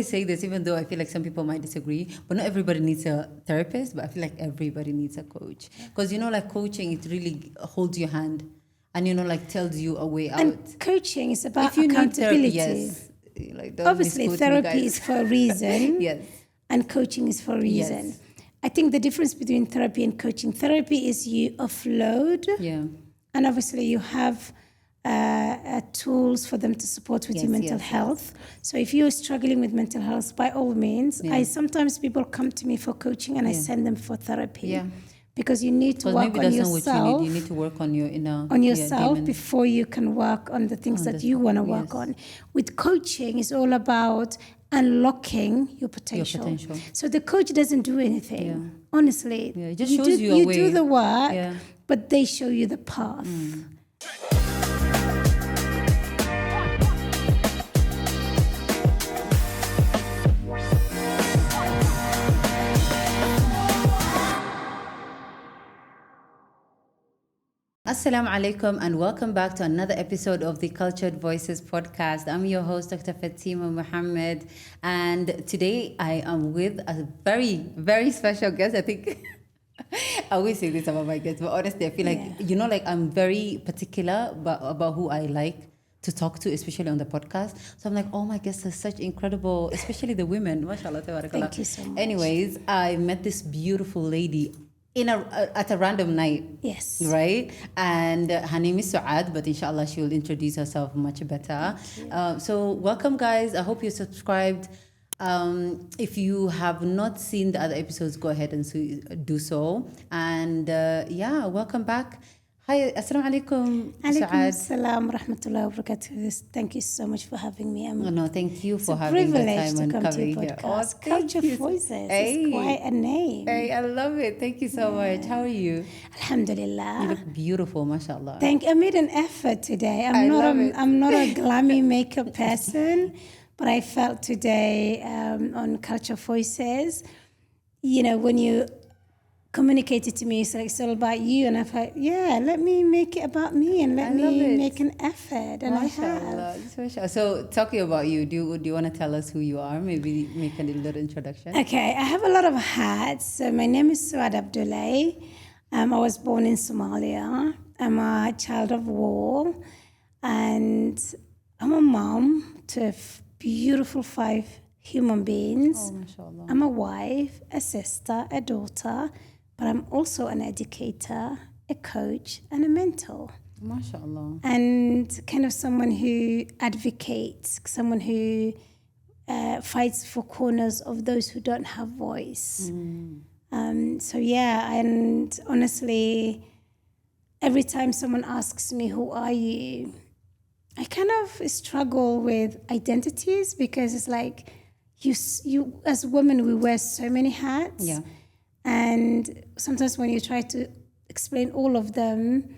always say this, even though I feel like some people might disagree, but not everybody needs a therapist, but I feel like everybody needs a coach. Because, like coaching, it really holds your hand and, like tells you a way out. And coaching is about If you accountability. need yes. Like, don't Obviously, misquote me, therapy guys. is for a reason. Yes. And coaching is for a reason. Yes. I think the difference between therapy and coaching, therapy is you offload. Yeah. And obviously you have tools for them to support with your mental health. So if you're struggling with mental health, by all means, sometimes people come to me for coaching and I send them for therapy. Yeah. Because you need to work on yourself. Not what you need. You need to work on your inner yourself before you can work on the things that you want to work on. With coaching, it's all about unlocking your potential. So the coach doesn't do anything. Yeah. Honestly, it just shows you a way. You do the work, but they show you the path. Assalamu alaikum and welcome back to another episode of the Cultured Voices podcast. I'm your host, Dr. Fatima Muhammad, and today I am with a very, very special guest. I think I always say this about my guests, but honestly, I feel like, I'm very particular about who I like to talk to, especially on the podcast. So I'm like, oh, my guests are such incredible, especially the women. MashaAllah, tabarakallah. Thank you so much. Anyways, I met this beautiful lady at a random night. Yes. Right? And her name is Suaad, but inshallah she will introduce herself much better. So welcome, guys. I hope you're subscribed. If you have not seen the other episodes, go ahead and do so. And welcome back. Hi, assalamu alaikum. Alaikum assalam rahmatullahi wa barakatuh. Thank you so much for having me. No, thank you for having the time and coming here. Oh, Culture Voices is quite a name. Hey, I love it. Thank you so much. How are you? Alhamdulillah. You look beautiful, mashallah. I made an effort today. I'm not a glammy makeup person, but I felt today on Culture Voices, when you communicated to me, it's all about you, and I thought, let me make it about me and let me make an effort, and mashallah. I have. So talking about you, do you want to tell us who you are? Maybe make a little introduction. Okay, I have a lot of hats. So my name is Suaad Abdulle. I was born in Somalia. I'm a child of war, and I'm a mom to beautiful 5 human beings. Oh, mashallah. I'm a wife, a sister, a daughter, but I'm also an educator, a coach, and a mentor. MashaAllah. And kind of someone who advocates, someone who fights for corners of those who don't have voice. And honestly, every time someone asks me, who are you? I kind of struggle with identities, because it's like you as women, we wear so many hats. Yeah. And sometimes when you try to explain all of them,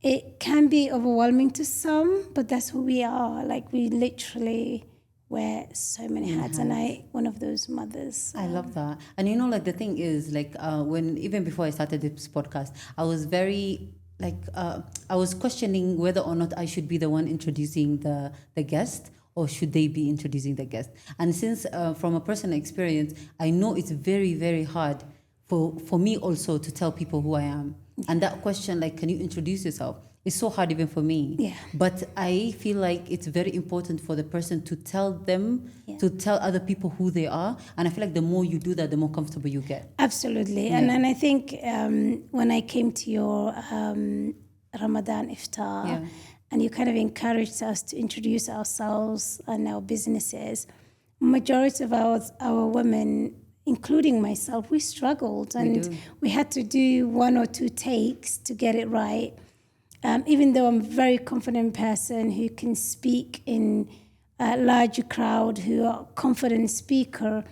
it can be overwhelming to some, but that's who we are. Like, we literally wear so many hats, and I one of those mothers. I love that. And the thing is, when even before I started this podcast, I was very I was questioning whether or not I should be the one introducing the guest, or should they be introducing the guest? And since from a personal experience, I know it's very, very hard for me also to tell people who I am. And that question, can you introduce yourself? It's so hard even for me. Yeah. But I feel like it's very important for the person to tell them, to tell other people who they are. And I feel like the more you do that, the more comfortable you get. Absolutely. Yeah. And I think when I came to your Ramadan iftar, and you kind of encouraged us to introduce ourselves and our businesses, majority of our women, including myself, we struggled, and we had to do 1 or 2 takes to get it right. Even though I'm a very confident person who can speak in a large crowd, who are confident speaker,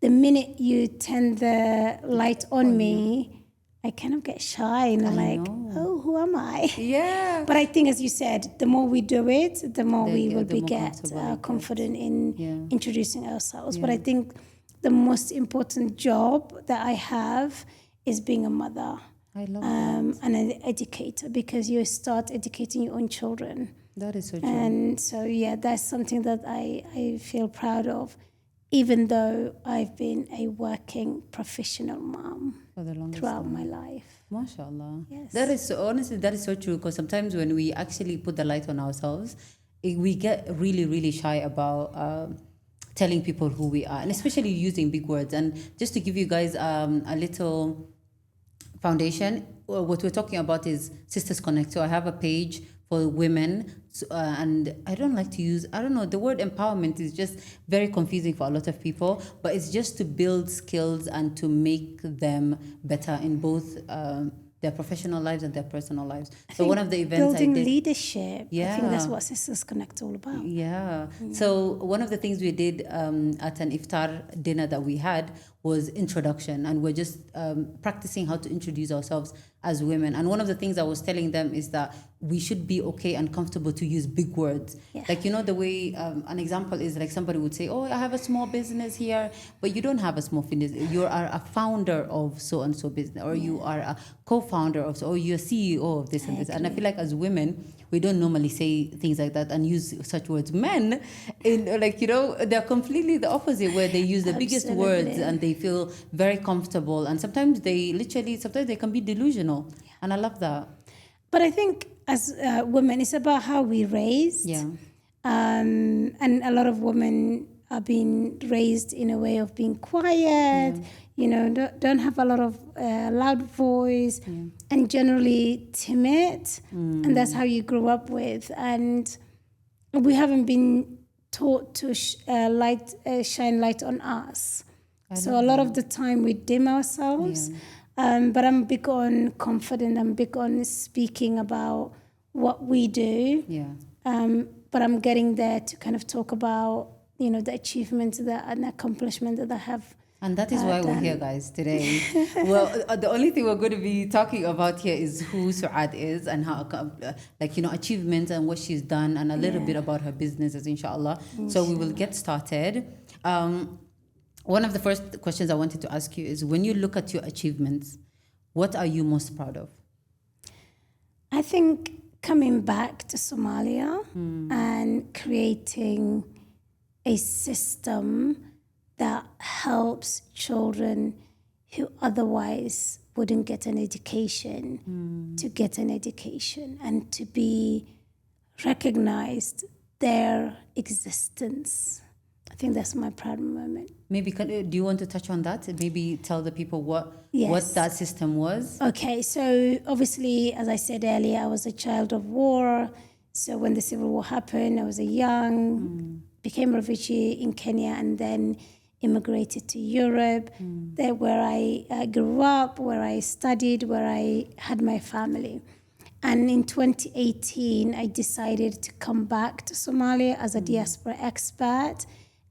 the minute you turn the light on me, I kind of get shy and I'm like, oh, who am I? Yeah. But I think, as you said, the more we do it, the more we will get confident in introducing ourselves. But I think the most important job that I have is being a mother. I love that. And an educator, because you start educating your own children. That is so true. And so, that's something that I feel proud of. even though I've been a working professional mom For the longest throughout time. my life. MashaAllah. Yes. That is so, honestly, that is so true, because sometimes when we actually put the light on ourselves, we get really, really shy about telling people who we are, and especially using big words. And just to give you guys a little foundation, what we're talking about is Sisters Connect. So I have a page for women, and I don't like to use, I don't know, the word empowerment is just very confusing for a lot of people, but it's just to build skills and to make them better in both their professional lives and their personal lives. So one of the events I building did, leadership. I think that's Yeah. what Sisters Connect all about. yeah. So one of the things we did at an iftar dinner that we had was introduction, and we're just practicing how to introduce ourselves as women. And one of the things I was telling them is that we should be okay and comfortable to use big words. Yeah. Like, you know, the way an example is like somebody would say, oh, I have a small business here, but you don't have a small business. You are a founder of so-and-so business, or you are a co-founder of, or you're CEO of this and this. And I feel like as women, we don't normally say things like that and use such words. Men, in like, you know, they're completely the opposite, where they use the biggest words and they feel very comfortable. And sometimes they can be delusional. And I love that. But I think as women, it's about how we raised. Yeah. And a lot of women are being raised in a way of being quiet, you know, don't have a lot of loud voice, and generally timid. And that's how you grew up with. And we haven't been taught to shine light on us. So a lot of the time we dim ourselves. But I'm big on confidence. I'm big on speaking about what we do. But I'm getting there to kind of talk about, you know, the achievements and accomplishment that I have. And that is why we're here, guys, today. Well, the only thing we're going to be talking about here is who Suaad is and how, like, you know, achievements and what she's done, and a little bit about her businesses, inshallah. So we will get started. One of the first questions I wanted to ask you is, when you look at your achievements, what are you most proud of? I think coming back to Somalia and creating a system that helps children who otherwise wouldn't get an education to get an education, and to be recognized their existence. I think that's my proud moment. Maybe do you want to touch on that? Maybe tell the people what that system was. Okay, so obviously, as I said earlier, I was a child of war. So when the Civil War happened, I was a young, became a refugee in Kenya, and then immigrated to Europe. There where I grew up, where I studied, where I had my family. And in 2018, I decided to come back to Somalia as a diaspora expert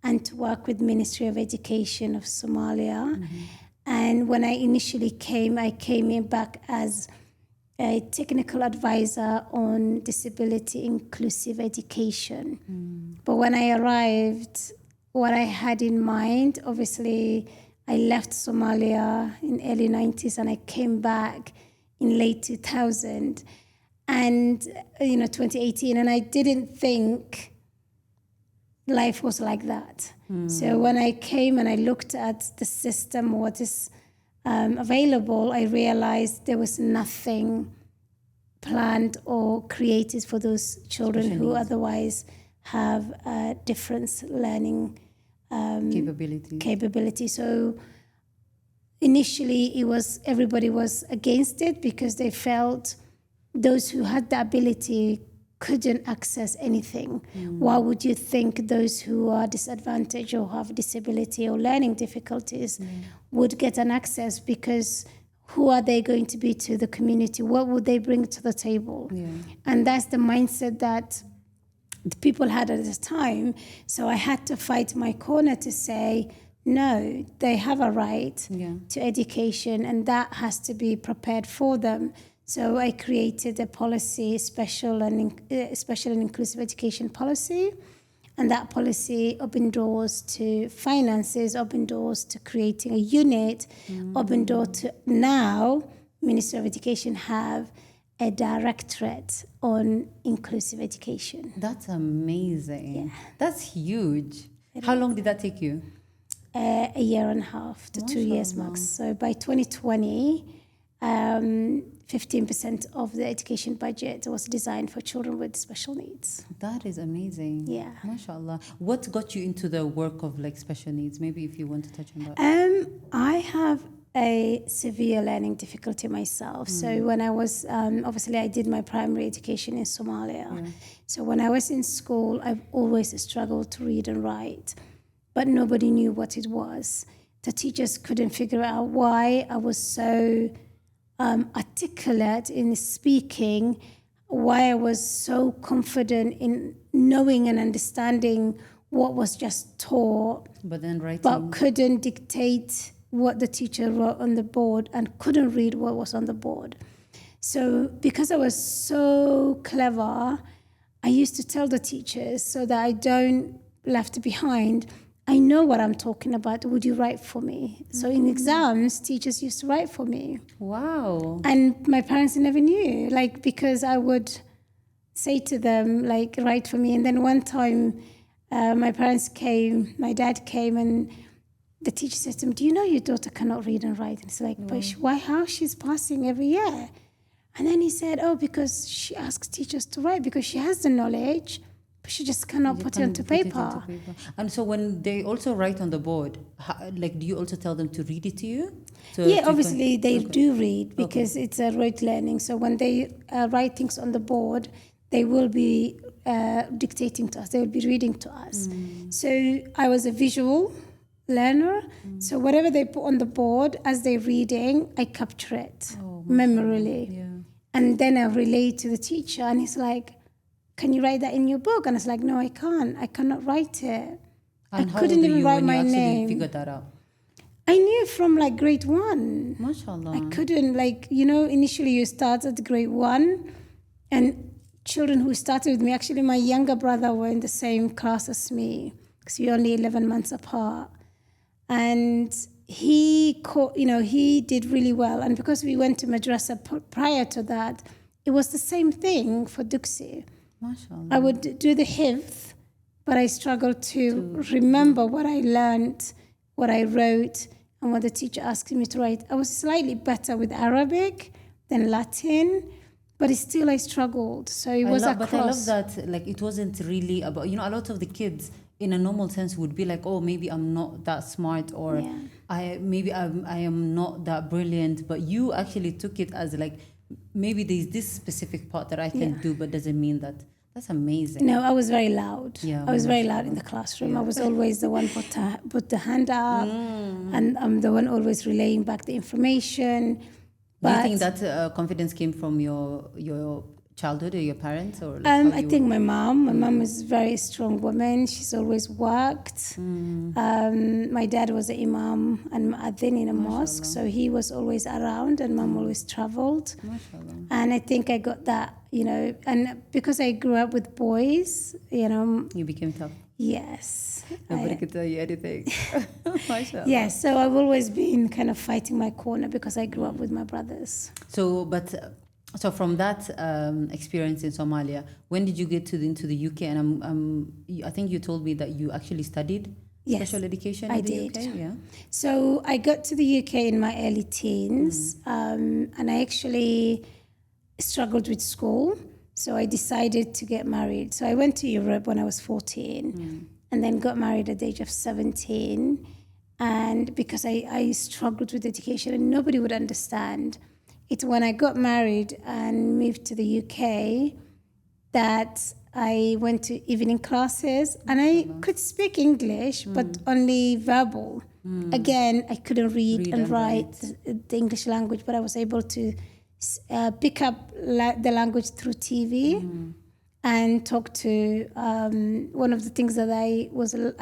and to work with Ministry of Education of Somalia. And when I initially came, I came in back as a technical advisor on disability inclusive education. But when I arrived, what I had in mind, obviously, I left Somalia in early 90s and I came back in late 2000 and, 2018. And I didn't think life was like that. So when I came and I looked at the system, what is available, I realized there was nothing planned or created for those children who otherwise have different learning capability. So initially everybody was against it because they felt those who had the ability couldn't access anything. Why would you think those who are disadvantaged or have disability or learning difficulties would get an access? Because who are they going to be to the community? What would they bring to the table? And that's the mindset that the people had at the time. So I had to fight my corner to say, no, they have a right to education, and that has to be prepared for them. So I created a policy, special and inclusive education policy, and that policy opened doors to finances, opened doors to creating a unit, opened door to now Ministry of Education have a directorate on inclusive education. That's amazing. That's huge. How long did that take you? a year and a half to 2 years max. So by 2020, 15% of the education budget was designed for children with special needs. That is amazing. Yeah. MashaAllah. What got you into the work of like special needs? Maybe if you want to touch on that. I have a severe learning difficulty myself. So when I was, obviously I did my primary education in Somalia. Yeah. So when I was in school, I've always struggled to read and write, but nobody knew what it was. The teachers couldn't figure out why I was so articulate in speaking, why I was so confident in knowing and understanding what was just taught, but then writing, but couldn't dictate what the teacher wrote on the board and couldn't read what was on the board. So because I was so clever, I used to tell the teachers so that I don't left behind, I know what I'm talking about. Would you write for me? So in exams, teachers used to write for me. Wow. And my parents never knew, like, because I would say to them, like, write for me. And then one time, my dad came, and the teacher said to him, do you know your daughter cannot read and write? And it's like, but how she's passing every year? And then he said, oh, because she asks teachers to write, because she has the knowledge, but she just cannot put it onto paper. And so when they also write on the board, like, do you also tell them to read it to you? Obviously they do read, because it's a rote learning. So when they write things on the board, they will be dictating to us. They will be reading to us. So I was a visual learner. So whatever they put on the board as they're reading, I capture it memorily. Yeah. And then I relate to the teacher, and he's like, can you write that in your book? And it's like, no, I can't. I cannot write it. And I couldn't even write my name. How old figured that out? I knew from like grade 1. MashaAllah. I couldn't, like, initially you start at grade 1, and children who started with me, actually my younger brother were in the same class as me, because we're only 11 months apart. And he did really well. And because we went to madrasa prior to that, it was the same thing for Duxi. MashaAllah. I would do the hifz, but I struggled to remember what I learned, what I wrote, and what the teacher asked me to write. I was slightly better with Arabic than Latin, but still I struggled. So it was a cross. But I love that, like, it wasn't really about, a lot of the kids in a normal sense would be like, oh, maybe I'm not that smart, or I am not that brilliant. But you actually took it as like, maybe there's this specific part that I can do, but doesn't mean that. That's amazing. No, I was very loud. Yeah, I was very loud in the classroom. I was always the one put the hand up, and I'm the one always relaying back the information. Do you think that confidence came from your childhood or your parents? Or like I think my mom is a very strong woman. She's always worked. My dad was an imam and mu'adhin in a mosque, so he was always around, and mom always traveled. And I think I got that, and because I grew up with boys, you became tough. Yes. Nobody could tell you anything. Yes, so I've always been kind of fighting my corner because I grew up with my brothers. So from that experience in Somalia, when did you get into the UK? And I think you told me that you actually studied special education in the UK. Yeah. So I got to the UK in my early teens, and I actually struggled with school. So I decided to get married. So I went to Europe when I was 14, and then got married at the age of 17. And because I struggled with education and nobody would understand, it's when I got married and moved to the UK that I went to evening classes, and I could speak English, but only verbal. Again, I couldn't read and write the English language, but I was able to pick up the language through TV and talk to. One of the things that I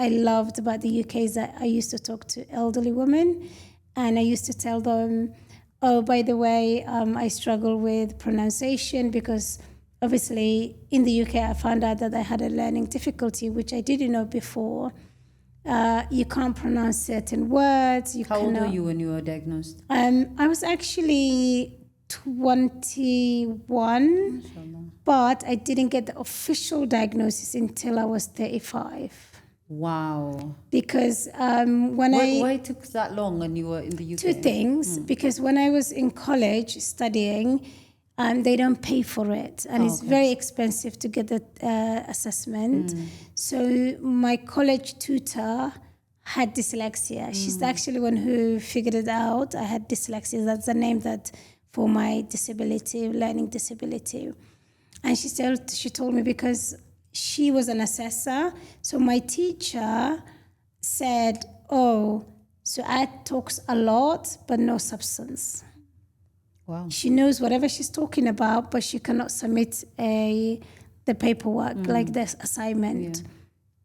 loved about the UK is that I used to talk to elderly women, and I used to tell them, oh, by the way, I struggle with pronunciation, because obviously in the UK I found out that I had a learning difficulty, which I didn't know before. You can't pronounce certain words. How old were you when you were diagnosed? I was actually 21, but I didn't get the official diagnosis until I was 35. Wow. Because Why it took that long when you were in the UK? Two things. Because when I was in college studying, they don't pay for it, and it's very expensive to get the assessment. So my college tutor had dyslexia. She's actually one who figured it out. I had dyslexia. That's the name that for my disability, learning disability. And she told me because she was an assessor. So my teacher said, "Oh, Suaad talks a lot, but no substance." Wow. She knows whatever she's talking about, but she cannot submit the paperwork, like this assignment. Yeah.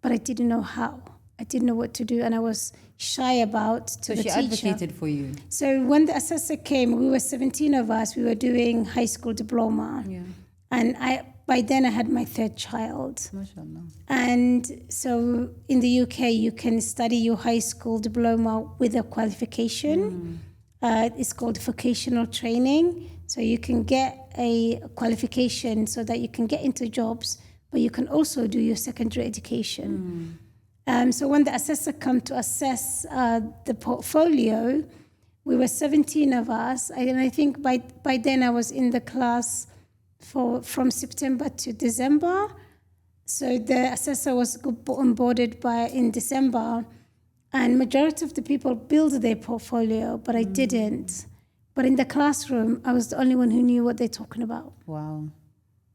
But I didn't know how. I didn't know what to do, and I was shy about to the teacher. So she advocated for you? So when the assessor came, we were 17 of us. We were doing high school diploma. Yeah. And by then I had my third child. MashaAllah. And so in the UK, you can study your high school diploma with a qualification. It's called vocational training. So you can get a qualification so that you can get into jobs, but you can also do your secondary education. So when the assessor came to assess the portfolio, we were 17 of us. And I think by then I was in the class from September to December. So the assessor was onboarded in December. And majority of the people built their portfolio, but I didn't. But in the classroom, I was the only one who knew what they're talking about. Wow.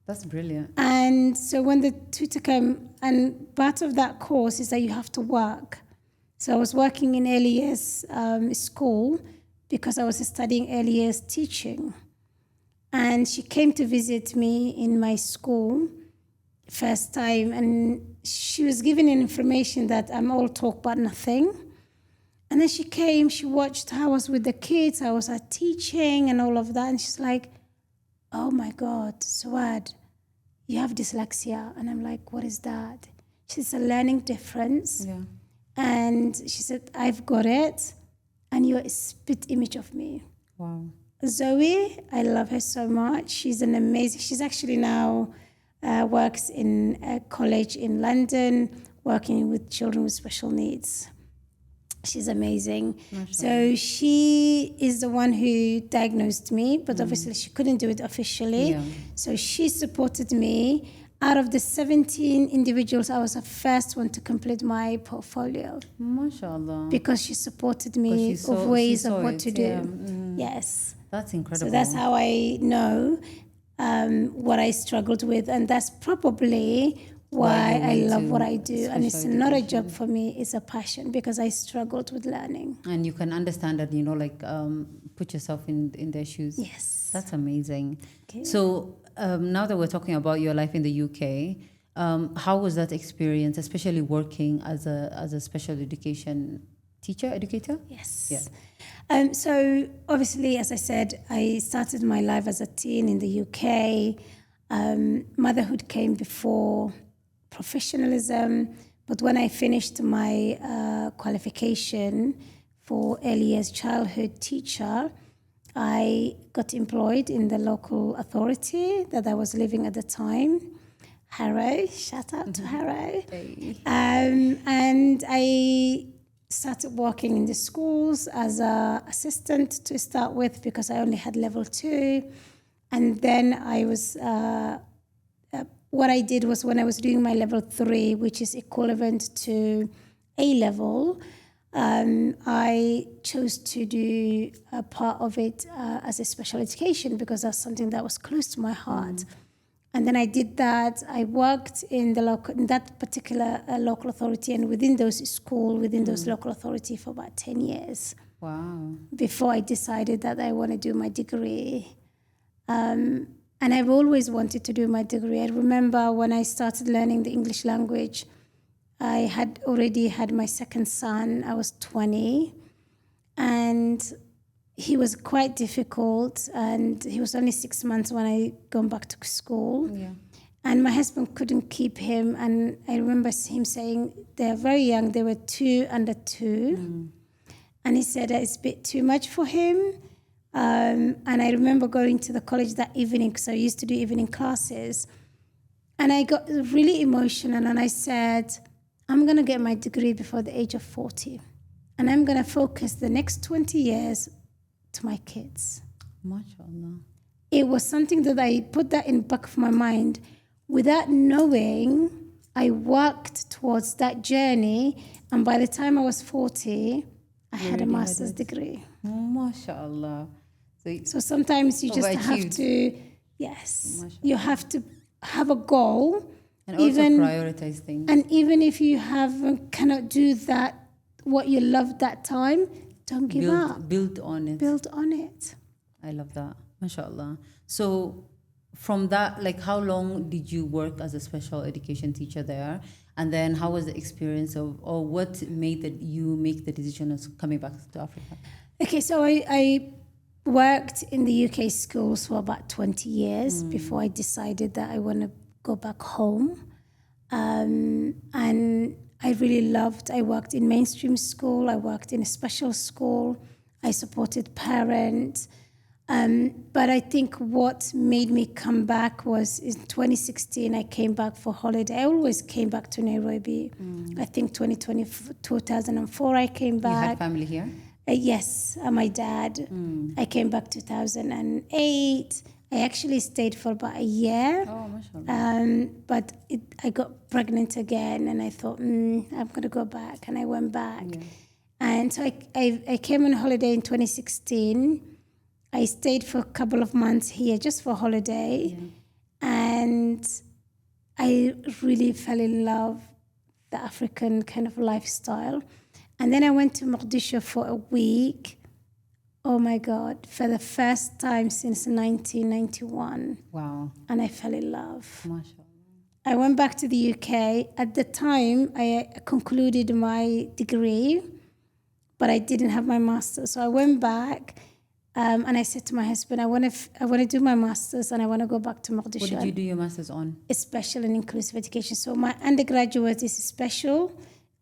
That's brilliant. And so when the tutor came, and part of that course is that you have to work. So I was working in early years school because I was studying early years teaching. And she came to visit me in my school first time, and she was giving information that I'm all talk but nothing. And then she came, she watched how I was with the kids, I was at teaching and all of that, and she's like, "Oh my God, Suaad, you have dyslexia." And I'm like, "What is that?" She said, "A learning difference." Yeah. And she said, "I've got it, and you're a spit image of me." Wow. Zoe, I love her so much. She's an amazing, she's actually now works in a college in London, working with children with special needs. She's amazing. So she is the one who diagnosed me, but obviously she couldn't do it officially. Yeah. So she supported me. Out of the 17 individuals, I was the first one to complete my portfolio. MashaAllah. Because she supported me of ways of what to do. Yeah. Yes. That's incredible. So that's how I know what I struggled with, and that's probably why I love what I do. And it's not a job for me, it's a passion because I struggled with learning. And you can understand that, put yourself in their shoes. Yes. That's amazing. Okay. So now that we're talking about your life in the UK, how was that experience, especially working as a special education educator? Yes. Yeah. So obviously, as I said, I started my life as a teen in the UK. Motherhood came before professionalism. But when I finished my qualification for early years childhood teacher, I got employed in the local authority that I was living at the time, Harrow. Shout out to Harrow. Hey. And I started working in the schools as an assistant to start with because I only had level 2. And then I was, what I did was when I was doing my level 3, which is equivalent to A-level, I chose to do a part of it as a special education because that's something that was close to my heart. And then I did that. I worked in that particular local authority and within those local authority for about 10 years. Wow. Before I decided that I want to do my degree. And I've always wanted to do my degree. I remember when I started learning the English language, I had already had my second son. I was 20. And he was quite difficult, and he was only 6 months when I gone back to school. Yeah. And my husband couldn't keep him, and I remember him saying, they're very young, they were under 2. And he said it's a bit too much for him. And I remember going to the college that evening, because I used to do evening classes. And I got really emotional, and I said, I'm going to get my degree before the age of 40. And I'm going to focus the next 20 years to my kids. MashaAllah. It was something that I put that in the back of my mind. Without knowing, I worked towards that journey. And by the time I was 40, I had a master's degree. MashaAllah. So sometimes you just have to, you have to have a goal. And also prioritize things. And even if you cannot do that, what you loved that time, don't give up. Build on it. Build on it. I love that. MashaAllah. So from that, like, how long did you work as a special education teacher there? And then how was the experience or what made you make the decision of coming back to Africa? Okay, so I worked in the UK schools for about 20 years before I decided that I want to go back home. And I really I worked in mainstream school, I worked in a special school, I supported parents. But I think what made me come back was in 2016, I came back for holiday. I always came back to Nairobi. I think 2004 I came back. You had family here? Yes, my dad. I came back 2008. I actually stayed for about a year. Oh, mashallah. But I got pregnant again, and I thought, I'm going to go back. And I went back. Yeah. And so I came on holiday in 2016. I stayed for a couple of months here just for holiday. Yeah. And I really fell in love with the African kind of lifestyle. And then I went to Mogadishu for a week. Oh my God, for the first time since 1991. Wow. And I fell in love. MashaAllah. I went back to the UK. At the time, I concluded my degree, but I didn't have my master's. So I went back and I said to my husband, I want to do my master's and I want to go back to Mogadishu. What did you do your master's on? Special and inclusive education. So my undergraduate is special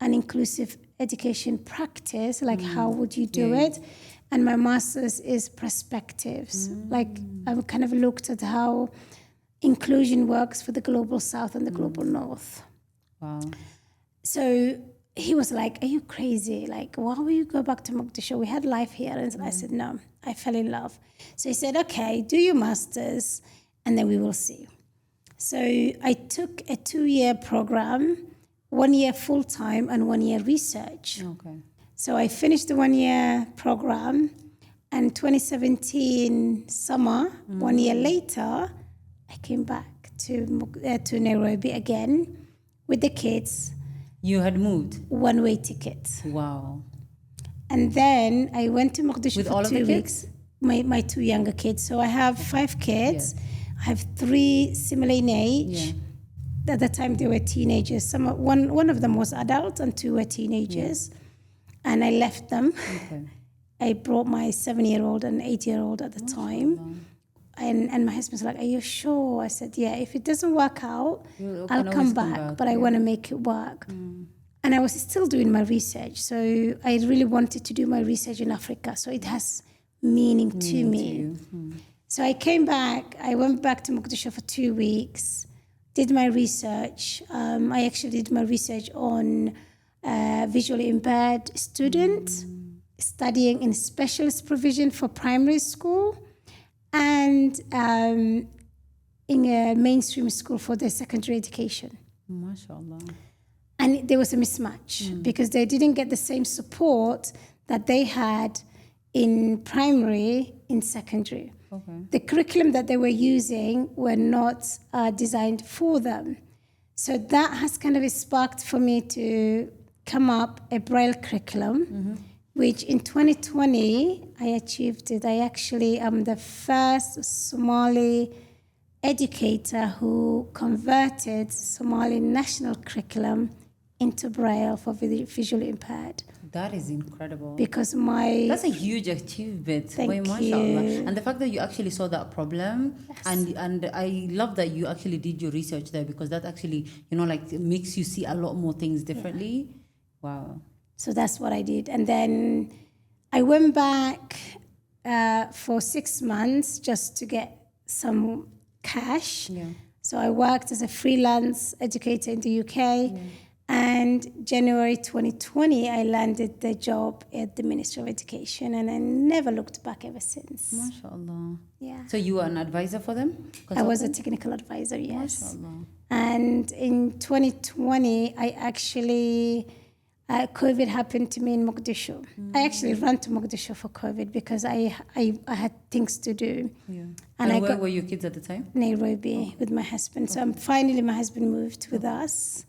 and inclusive education practice, like how would you do it? And my master's is perspectives. Like I've kind of looked at how inclusion works for the global south and the global north. Wow. So he was like, are you crazy? Like, why will you go back to Mogadishu? We had life here. And I said, no, I fell in love. So he said, okay, do your master's and then we will see. So I took a 2-year program, 1 year full-time and 1 year research. Okay. So I finished the 1 year program, and 2017 summer, 1 year later, I came back to Nairobi again with the kids. You had moved? One-way ticket. Wow. And then I went to Mogadishu with for all 2 of the weeks. Kids? My 2 younger kids. So I have 5 kids. Yes. I have 3 similar in age. Yeah. At the time, they were teenagers. One of them was adult and 2 were teenagers. Yeah. And I left them. Okay. I brought my 7-year-old and 8-year-old at the time. And my husband's like, are you sure? I said, yeah, if it doesn't work out, I'll come back. But I want to make it work. And I was still doing my research. So I really wanted to do my research in Africa. So it has meaning to me. So I came back. I went back to Mogadishu for 2 weeks, did my research. I actually did my research on visually impaired students studying in specialist provision for primary school and in a mainstream school for their secondary education. MashaAllah. And there was a mismatch because they didn't get the same support that they had in primary, in secondary. Okay. The curriculum that they were using were not designed for them. So that has kind of sparked for me to come up a Braille curriculum, which in 2020 I achieved it. I actually am the first Somali educator who converted Somali national curriculum into Braille for visually impaired. That is incredible. Because that's a huge achievement. Thank you. And the fact that you actually saw that problem, and I love that you actually did your research there, because that actually, like, makes you see a lot more things differently. Wow. So that's what I did. And then I went back for 6 months just to get some cash. Yeah. So I worked as a freelance educator in the UK. Yeah. And January 2020, I landed the job at the Ministry of Education, and I never looked back ever since. MashaAllah. Yeah. So you were an advisor for them? I was a Consultant? technical advisor, yes. MashaAllah. And in 2020, I actually, COVID happened to me in Mogadishu. I actually ran to Mogadishu for COVID because I had things to do. Yeah. And And where were your kids at the time? Nairobi with my husband. So finally my husband moved with us.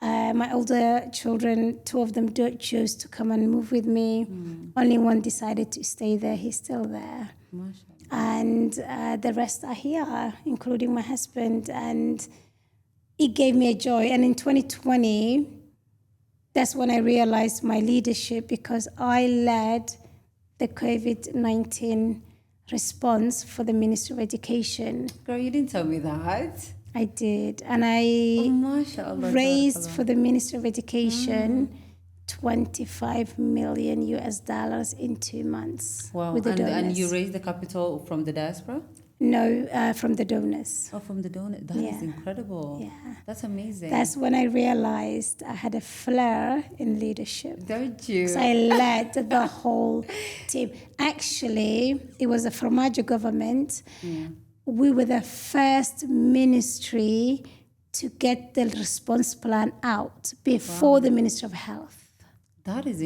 My older children, two of them chose to come and move with me. Only one decided to stay there. He's still there. MashaAllah. And the rest are here, including my husband. And it gave me a joy. And in 2020, that's when I realized my leadership, because I led the COVID-19 response for the Ministry of Education. Girl, you didn't tell me that. I did. And I MashaAllah. raised for the Ministry of Education $25 million in 2 months. Wow. With the donors. And you raised the capital from the diaspora? No, from the donors. Oh, from the donor. That is incredible. Yeah. That's amazing. That's when I realized I had a flair in leadership. Don't you? So I led the whole team. Actually, it was a Formaggio government. We were the first ministry to get the response plan out before the Ministry of Health. That is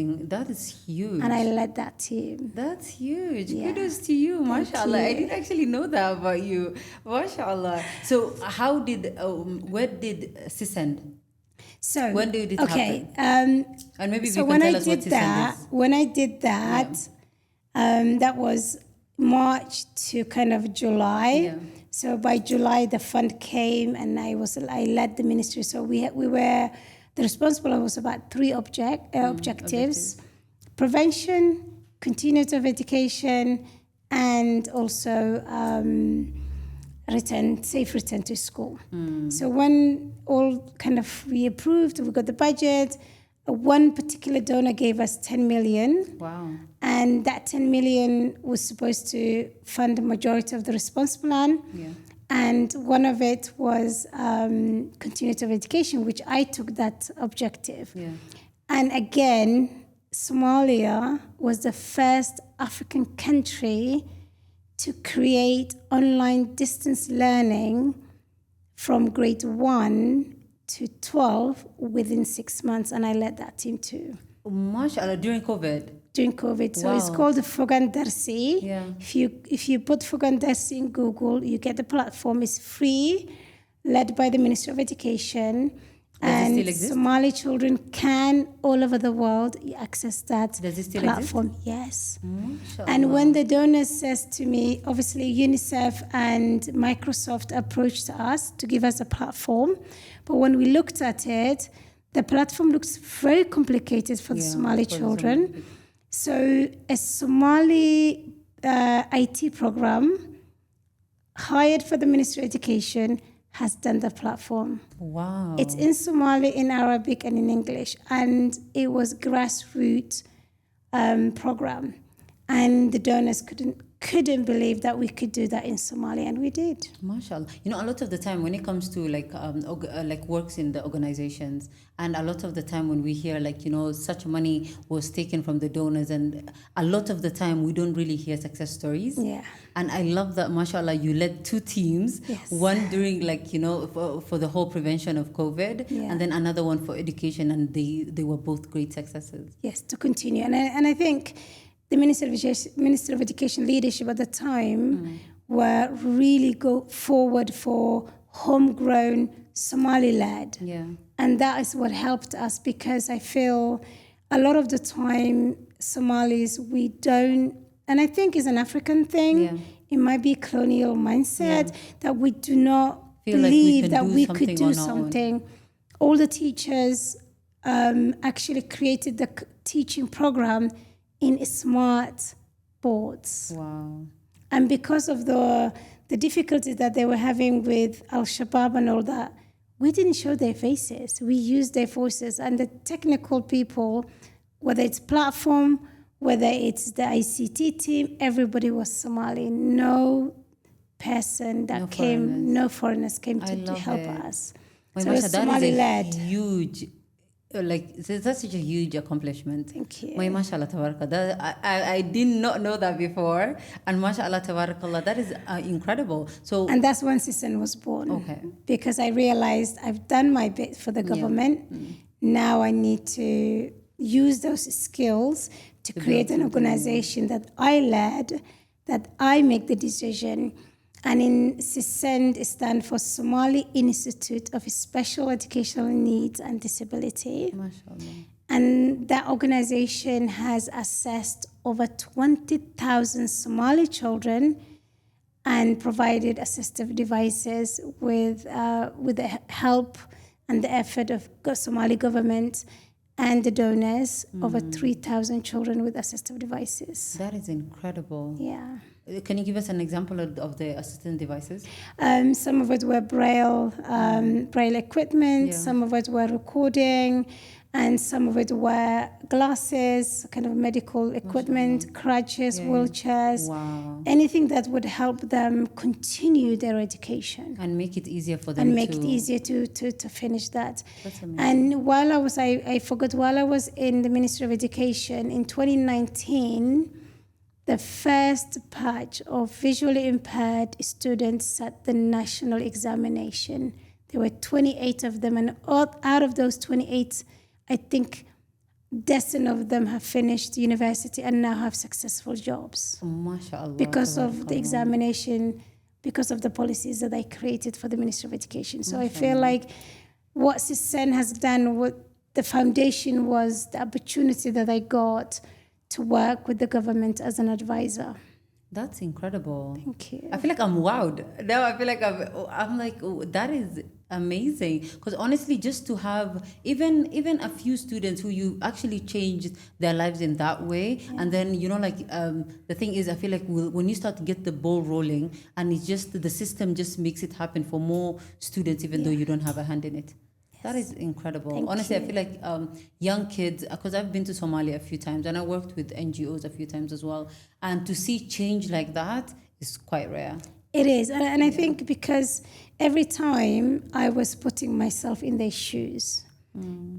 huge. And I led that team. That's huge. Yeah. Kudos to you, mashallah. you. I didn't actually know that about you, mashallah. So, where did SISEND? So When did it okay, happen? And maybe so you when can I tell us what did SISEND that, is. when I did that, that was March to kind of July. Yeah. So by July, the fund came, and I led the ministry. So we were. The responsible was about three objectives: prevention, continuity of education, and also safe return to school. So when all kind of we approved, we got the budget. One particular donor gave us 10 million. Wow. And that 10 million was supposed to fund the majority of the response plan. Yeah. And one of it was continuity of education, which I took that objective. Yeah. And again, Somalia was the first African country to create online distance learning from grade 1 to 12 within 6 months. And I led that team too. MashaAllah, during COVID. During COVID. So Wow. it's called Fogan Darsi. Yeah. If you put Fogan Darsi in Google, you get the platform. It's free, led by the Ministry of Education. Does it still exist? Somali children can, all over the world, access that Does it still platform. Yes. MashaAllah. And when the donor says to me, obviously UNICEF and Microsoft approached us to give us a platform. But when we looked at it, the platform looks very complicated for the Somali children. So a Somali IT program hired for the Ministry of Education has done the platform. Wow. It's in Somali, in Arabic, and in English. And it was grassroots program. And the donors couldn't believe that we could do that in Somalia, and we did. MashaAllah. You know, a lot of the time when it comes to like works in the organizations, and a lot of the time when we hear such money was taken from the donors, and a lot of the time we don't really hear success stories. Yeah. And I love that, mashallah, you led two teams. Yes. One during for the whole prevention of COVID, and then another one for education, and they were both great successes. Yes, to continue. And I think the Minister of Education leadership at the time were really go forward for homegrown Somali-led. Yeah. And that is what helped us, because I feel a lot of the time Somalis, we don't, and I think it's an African thing, Yeah. it might be a colonial mindset that we do not Feel like we believe can that do we could something do on our own. something. All the teachers actually created the teaching program in smart boards. Wow. And because of the difficulties that they were having with Al-Shabaab and all that, we didn't show their faces. We used their voices. And the technical people, whether it's platform, whether it's the ICT team, everybody was Somali. No person that no foreigners came to help us. Well, So Masha, it's that is Somali-led. a like that's such a huge accomplishment. Thank you. My mashallah tabarakallah. I did not know that before, and mashallah tabarakallah, that is incredible. So and that's when SISEND was born. Okay. Because I realized I've done my bit for the government. Now I need to use those skills to create an organization that I led, that I make the decision. And in SISEND, it stands for Somali Institute of Special Educational Needs and Disability. mashallah. And that organization has assessed over 20,000 Somali children and provided assistive devices with the help and the effort of Somali government and the donors. Over 3,000 children with assistive devices. That is incredible. Yeah. Can you give us an example of the assistant devices? Some of it were braille equipment. Yeah. Some of it were recording, and some of it were glasses, kind of medical equipment, crutches, wheelchairs, Wow. anything that would help them continue their education And make it easier for them and make it easier to finish that. That's amazing. And while I forgot, while I was in the Ministry of Education in 2019, the first batch of visually impaired students sat the national examination. There were 28 of them, and out of those 28, I think dozen of them have finished university and now have successful jobs MashaAllah. because of the examination, because of the policies that I created for the Ministry of Education. So I feel like what SISEND has done, what the foundation was the opportunity that I got to work with the government as an advisor. That's incredible. Thank you. I feel like I'm wowed. Now I feel like I'm like, oh, that is amazing. Because honestly, just to have even a few students who you actually changed their lives in that way, and then the thing is, I feel like when you start to get the ball rolling, and it's just the system just makes it happen for more students, even though you don't have a hand in it. That is incredible. Honestly, I feel like young kids, because I've been to Somalia a few times and I worked with NGOs a few times as well. And to see change like that is quite rare. It is. And I think because every time I was putting myself in their shoes,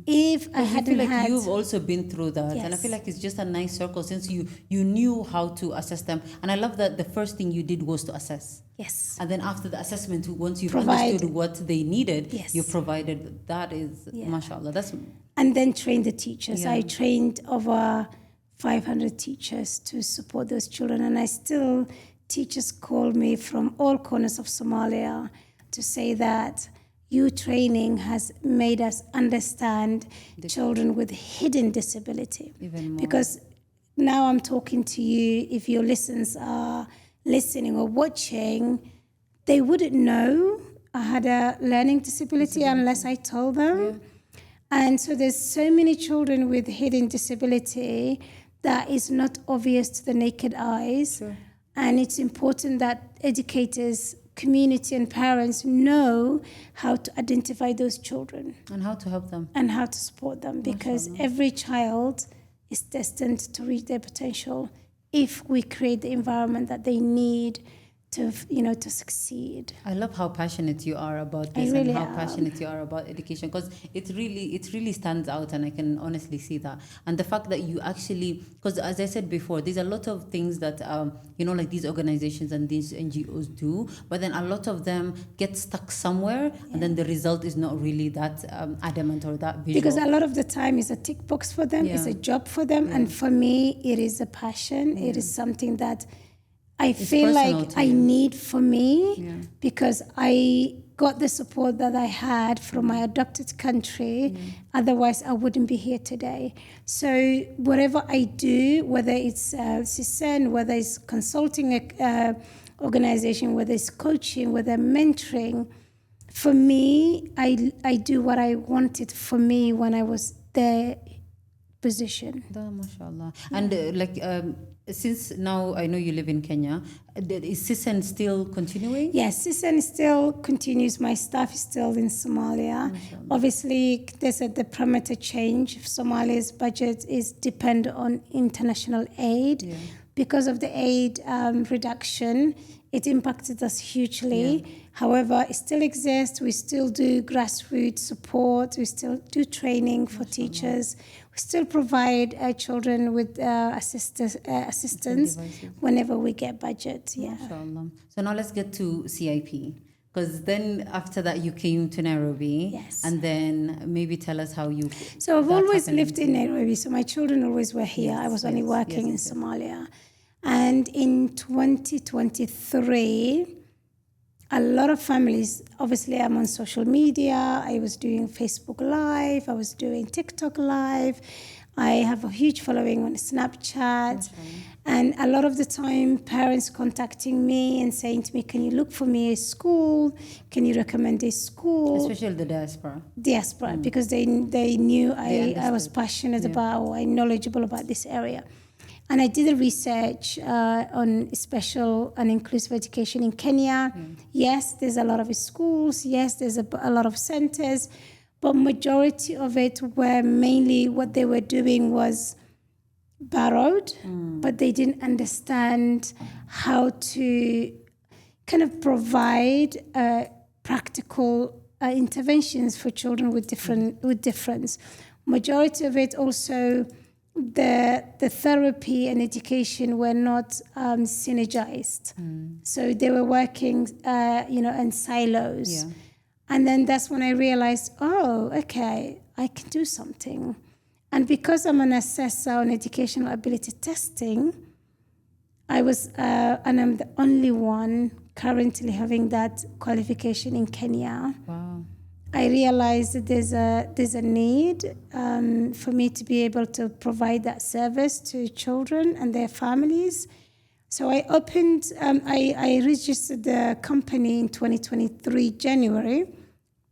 if I hadn't feel like had... you've also been through that. Yes. And I feel like it's just a nice circle since you knew how to assess them. And I love that the first thing you did was to assess. Yes. And then after the assessment, once you've Provide. understood what they needed, Yes. you provided. That is, mashallah. That's And then train the teachers. Yeah. I trained over 500 teachers to support those children. And I still, teachers call me from all corners of Somalia to say that your training has made us understand children with hidden disability. even more. Because now I'm talking to you, if your listeners are listening or watching, they wouldn't know I had a learning disability unless I told them. And so there's so many children with hidden disability that is not obvious to the naked eyes. Sure. And it's important that educators, community and parents know how to identify those children And how to help them. and how to support them, because every child is destined to reach their potential if we create the environment that they need to succeed. I love how passionate you are about this really and how am. passionate you are about education, because it really stands out, and I can honestly see that. And the fact that you actually, because as I said before, there's a lot of things that like these organizations and these NGOs do, but then a lot of them get stuck somewhere, and then the result is not really that adamant or that visual. Because a lot of the time it's a tick box for them, it's a job for them, and for me it is a passion. It is something that I feel like I need for me, because I got the support that I had from my adopted country. Otherwise, I wouldn't be here today. So whatever I do, whether it's SISEND, whether it's consulting organization, whether it's coaching, whether mentoring, for me, I do what I wanted for me when I was their position. Mashallah. And since now I know you live in Kenya, is SISEND still continuing? Yes, SISEND still continues. My staff is still in Somalia. Obviously, there's the parameter change. Somalia's budget is dependent on international aid. Because of the aid reduction, it impacted us hugely. However, it still exists. We still do grassroots support. We still do training for teachers. We still provide children with assistance whenever we get budget. Yeah. MashaAllah. So now let's get to CIP. Because then after that you came to Nairobi. Yes. And then maybe tell us how you... So I've always lived in Nairobi. So my children always were here. I was only working in yes. Somalia. And in 2023, a lot of families, obviously I'm on social media. I was doing Facebook Live. I was doing TikTok Live. I have a huge following on Snapchat. And a lot of the time, parents contacting me and saying to me, can you look for me a school? Can you recommend a school? Especially the diaspora. Because they knew I was passionate about, or I'm knowledgeable about this area. And I did a research on special and inclusive education in Kenya. Yes, there's a lot of schools. Yes, there's a lot of centers. But majority of it were mainly what they were doing was borrowed, but they didn't understand how to kind of provide practical interventions for children with difference. Majority of it also, the therapy and education were not synergized. So they were working, in silos. Yeah. And then that's when I realized, oh, okay, I can do something. And because I'm an assessor on educational ability testing, and I'm the only one currently having that qualification in Kenya. Wow. I realized that there's a need for me to be able to provide that service to children and their families. So I I registered the company in 2023, January,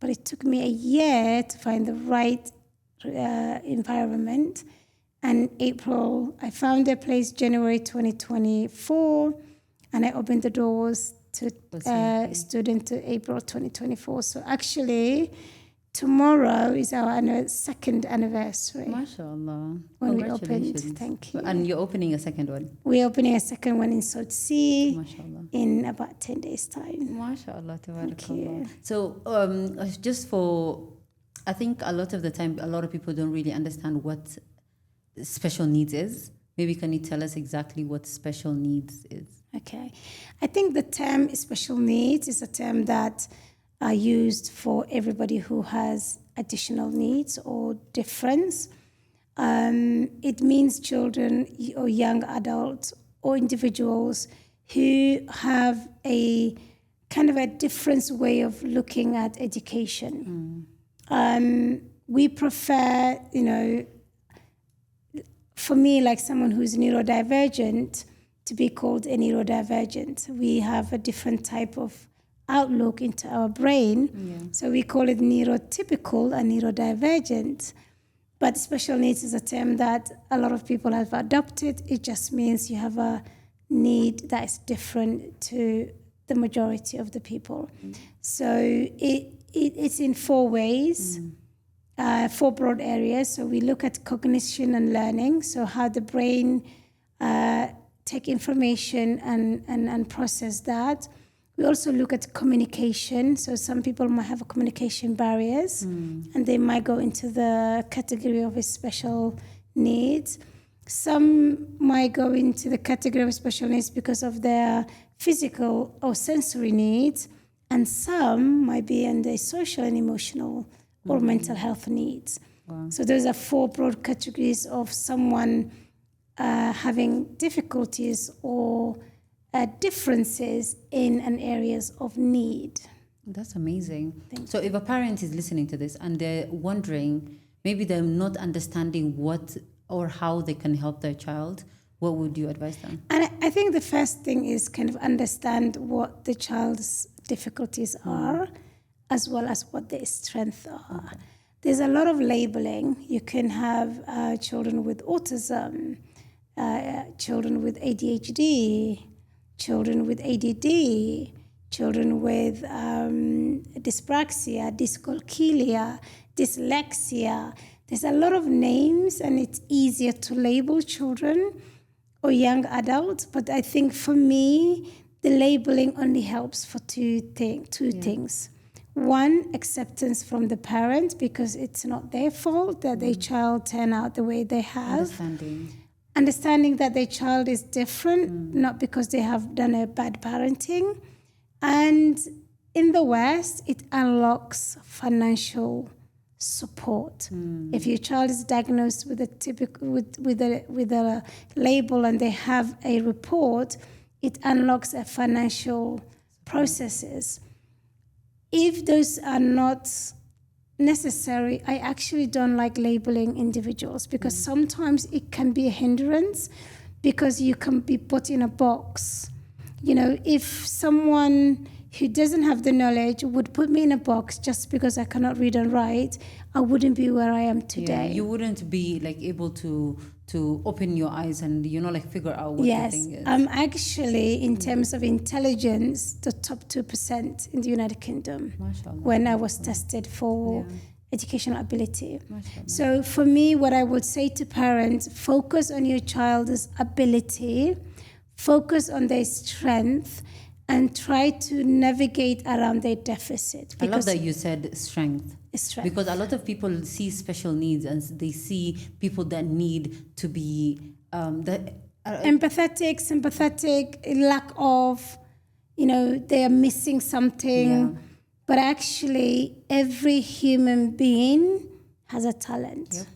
but it took me a year to find the right environment. And April, I found a place January 2024, and I opened the doors to student to April 2024. So actually, tomorrow is our second anniversary. MashaAllah. When we opened. Thank you. And you're opening a second one? We're opening a second one in South Sea in about 10 days' time. MashaAllah. Thank you. So I think a lot of the time, a lot of people don't really understand what special needs is. Maybe can you tell us exactly what special needs is? Okay. I think the term special needs is a term that are used for everybody who has additional needs or difference. It means children or young adults or individuals who have a kind of a different way of looking at education. We prefer, for me, like someone who's neurodivergent, to be called a neurodivergent. We have a different type of outlook into our brain. So we call it neurotypical and neurodivergent. But special needs is a term that a lot of people have adopted. It just means you have a need that is different to the majority of the people. So it's in four ways, four broad areas. So we look at cognition and learning, so how the brain take information and process that. We also look at communication. So some people might have communication barriers, and they might go into the category of a special needs. Some might go into the category of special needs because of their physical or sensory needs, and some might be in the social and emotional or mental health needs. Wow. So those are four broad categories of someone having difficulties or differences in an areas of need. That's amazing. So if a parent is listening to this and they're wondering, maybe they're not understanding what or how they can help their child, what would you advise them? And I think the first thing is kind of understand what the child's difficulties are, as well as what their strengths are. Okay. There's a lot of labeling. You can have children with autism, children with ADHD, children with ADD, children with dyspraxia, dyscalculia, dyslexia. There's a lot of names, and it's easier to label children or young adults. But I think for me, the labeling only helps for two things. One, acceptance from the parent, because it's not their fault that their child turned out the way they have. Understanding that their child is different, not because they have done a bad parenting. And in the West, it unlocks financial support. If your child is diagnosed with a with a label and they have a report, it unlocks a financial processes. If those are not necessary, I actually don't like labeling individuals, because sometimes it can be a hindrance, because you can be put in a box. You know, if someone who doesn't have the knowledge would put me in a box just because I cannot read and write, I wouldn't be where I am today. You wouldn't be like able to open your eyes and, you know, like figure out what the thing is. I'm actually, in terms of intelligence, the top 2% in the United Kingdom. Mashallah. When I was tested for educational ability. So for me, what I would say to parents, focus on your child's ability, focus on their strength, and try to navigate around their deficit. I love that you said strength. Because a lot of people see special needs and they see people that need to be empathetic, sympathetic, lack of, you know, they are missing something. But actually, every human being has a talent.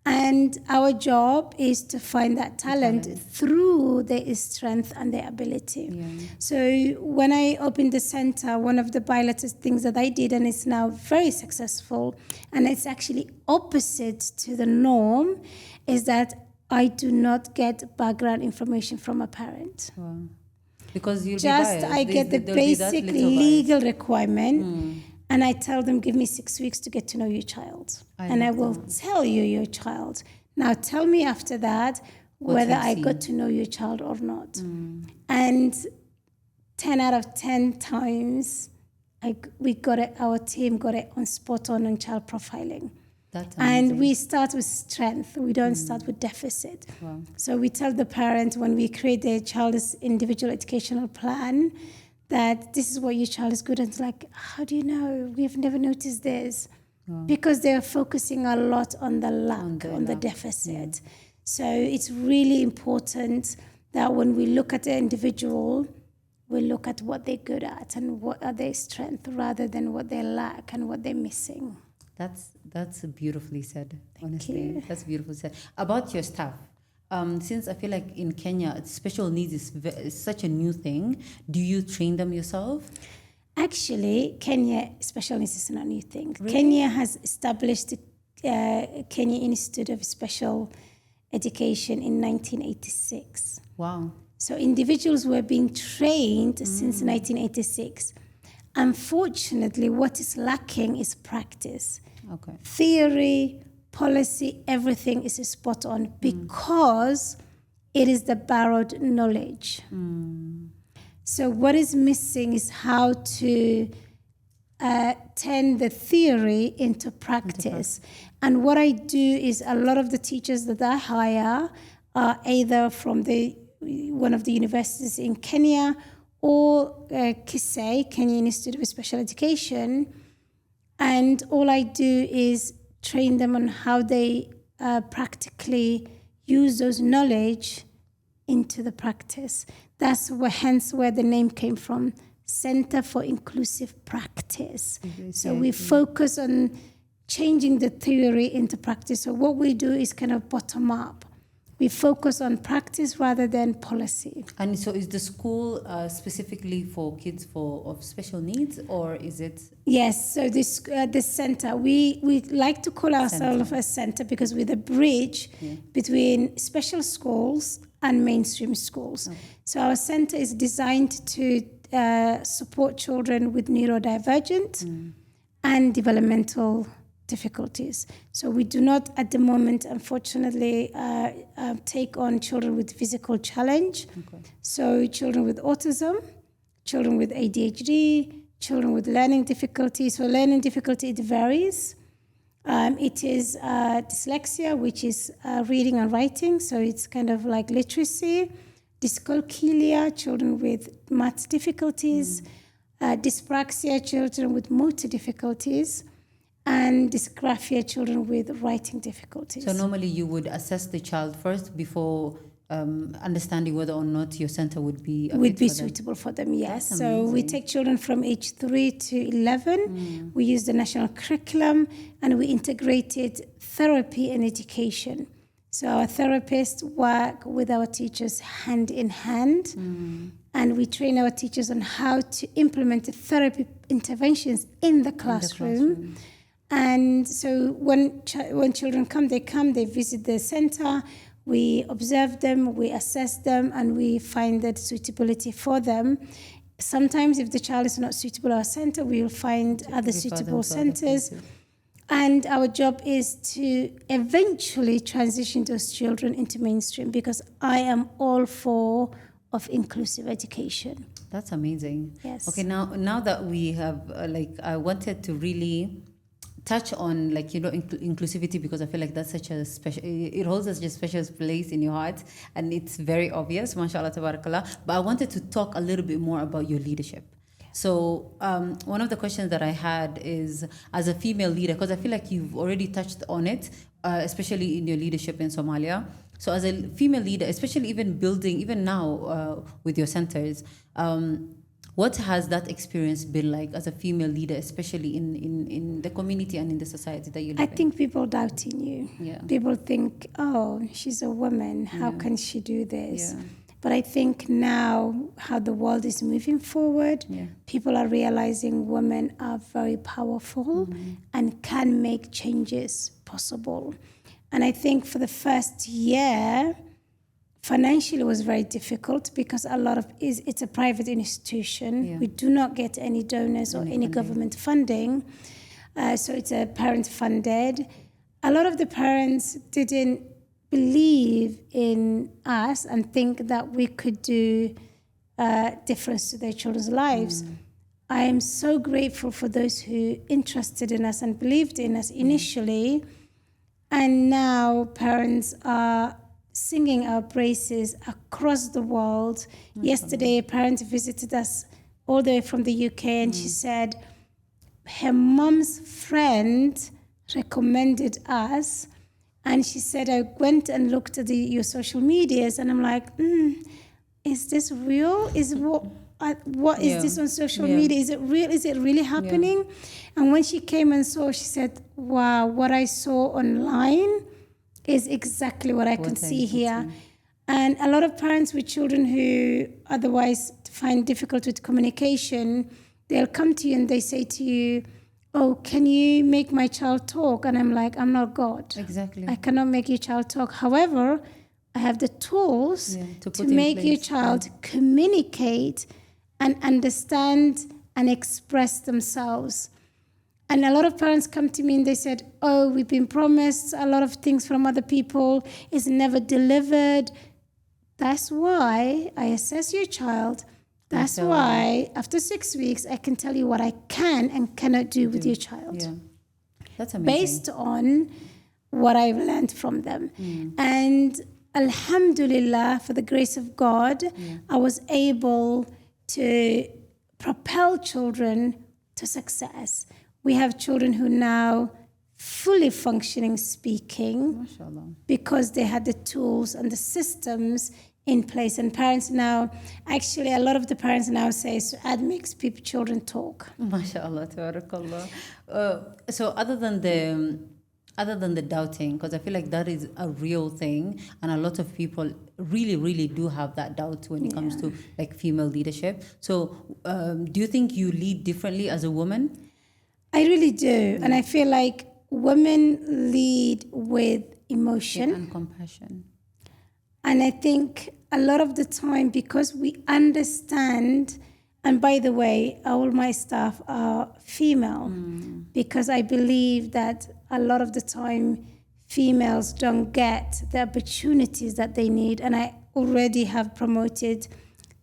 And our job is to find that talent through their strength and their ability. So when I opened the center, one of the bilateral things that I did, and it's now very successful, and it's actually opposite to the norm, is that I do not get background information from a parent. Because you'll just be biased. I get the basic legal requirement. And I tell them, give me 6 weeks to get to know your child. And I will tell you your child. Now tell me after that whether I got to know your child or not. And 10 out of 10 times, our team got it on spot on child profiling. That's amazing. And we start with strength. We don't start with deficit. So we tell the parent when we create their child's individual educational plan, that this is what your child is good at. It's like, how do you know? We've never noticed this. Because they're focusing a lot on the lack, on the deficit. So it's really important that when we look at the individual, we look at what they're good at and what are their strengths rather than what they lack and what they're missing. That's beautifully said, Thank honestly. you. That's beautifully said. About your staff. Since I feel like in Kenya, special needs is such a new thing, do you train them yourself? Actually, Kenya special needs is not a new thing. Really? Kenya has established the Kenya Institute of Special Education in 1986. Wow. So individuals were being trained since 1986. Unfortunately, what is lacking is practice. Theory, policy, everything is spot on because it is the borrowed knowledge. So what is missing is how to turn the theory into practice. And what I do is a lot of the teachers that I hire are either from one of the universities in Kenya or KISE, Kenya Institute of Special Education. And all I do is train them on how they practically use those knowledge into the practice. That's hence where the name came from, Center for Inclusive Practice. So we focus on changing the theory into practice. So what we do is kind of bottom up. We focus on practice rather than policy. And so is the school specifically for kids of special needs, or is it? Yes, so this center, we like to call ourselves a center because we're the bridge between special schools and mainstream schools. So our center is designed to support children with neurodivergent and developmental difficulties. So we do not at the moment, unfortunately, take on children with physical challenge. So children with autism, children with ADHD, children with learning difficulty. So learning difficulty, it varies. It is dyslexia, which is reading and writing. So it's kind of like literacy. dyscalculia, children with math difficulties, dyspraxia, children with motor difficulties, and dysgraphia, children with writing difficulties. So normally you would assess the child first before understanding whether or not your center would be suitable for them. Yes. So we take children from age 3 to 11. We use the national curriculum, and we integrated therapy and education. So our therapists work with our teachers hand in hand, and we train our teachers on how to implement the therapy interventions in the classroom. And so when children come, they visit the center. We observe them, we assess them, and we find that suitability for them. Sometimes if the child is not suitable at our center, we will find other suitable centers. And our job is to eventually transition those children into mainstream, because I am all for of inclusive education. That's amazing. Yes. Okay, now that we have, I wanted to really touch on inclusivity, because I feel like that's such a special, it holds such a special place in your heart, and it's very obvious, mashallah, tabarakallah. But I wanted to talk a little bit more about your leadership. So one of the questions that I had is, as a female leader, because I feel like you've already touched on it, especially in your leadership in Somalia. So as a female leader, especially even now with your centers, what has that experience been like as a female leader, especially in the community and in the society that you live in? I think people doubt in you. Yeah. People think, oh, she's a woman. How can she do this? Yeah. But I think now how the world is moving forward, people are realizing women are very powerful and can make changes possible. And I think for the first year, financially it was very difficult, because it's a private institution. Yeah. We do not get any donors or any government funding. So it's a parent funded. A lot of the parents didn't believe in us and think that we could do difference to their children's lives. I am so grateful for those who interested in us and believed in us initially. And now parents are singing our praises across the world. Yesterday, a parent visited us all the way from the UK, and she said her mom's friend recommended us. And she said, I went and looked at your social medias, and I'm like, is this real? What is this on social media? Is it real? Is it really happening? Yeah. And when she came and saw, she said, wow, what I saw online is exactly what I can see here. And a lot of parents with children who otherwise find difficult with communication, they'll come to you and they say to you, oh, can you make my child talk? And I'm like, I'm not God. Exactly. I cannot make your child talk. However, I have the tools to make your child communicate and understand and express themselves. And a lot of parents come to me and they said, oh, we've been promised a lot of things from other people. It's never delivered. That's why I assess your child. That's why after 6 weeks, I can tell you what I can and cannot do with your child. Yeah. That's amazing. Based on what I've learned from them. And alhamdulillah, for the grace of God, I was able to propel children to success. We have children who now fully functioning speaking, mashallah, because they had the tools and the systems in place. And parents now, actually a lot of the parents now say, Suaad makes children talk. Mashallah, tabarakallah. So other than the doubting, because I feel like that is a real thing, and a lot of people really, really do have that doubt when it comes to like female leadership. So do you think you lead differently as a woman? I really do. And I feel like women lead with emotion and compassion. And I think a lot of the time, because we understand, and by the way, all my staff are female, because I believe that a lot of the time females don't get the opportunities that they need. And I already have promoted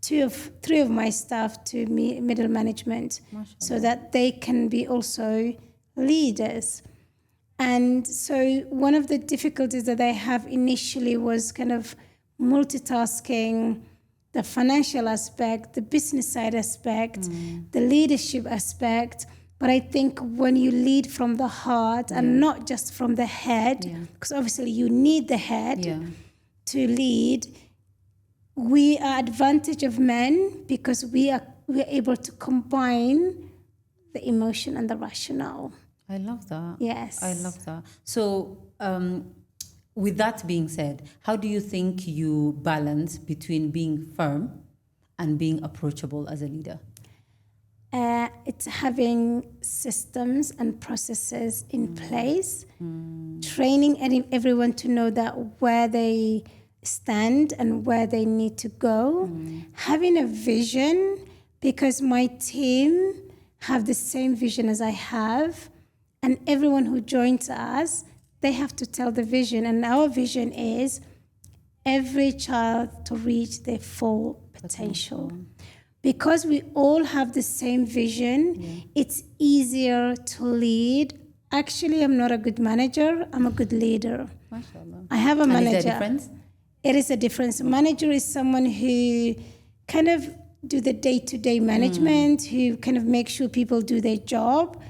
three of my staff to middle management, so that they can be also leaders. And so one of the difficulties that I have initially was kind of multitasking the financial aspect, the business side aspect, the leadership aspect. But I think when you lead from the heart and not just from the head, because obviously you need the head to lead, we are advantage of men because we are able to combine the emotion and the rationale. I love that. Yes. I love that. So, with that being said, how do you think you balance between being firm and being approachable as a leader? It's having systems and processes in place, training everyone to know that where they stand and where they need to go, having a vision, because my team have the same vision as I have, and everyone who joins us, they have to tell the vision, and our vision is every child to reach their full potential. Because we all have the same vision, it's easier to lead. Actually, I'm not a good manager, I'm a good leader. MashaAllah. I have a manager. And is there a difference? It is a difference. A manager is someone who kind of do the day-to-day management, who kind of make sure people do their job.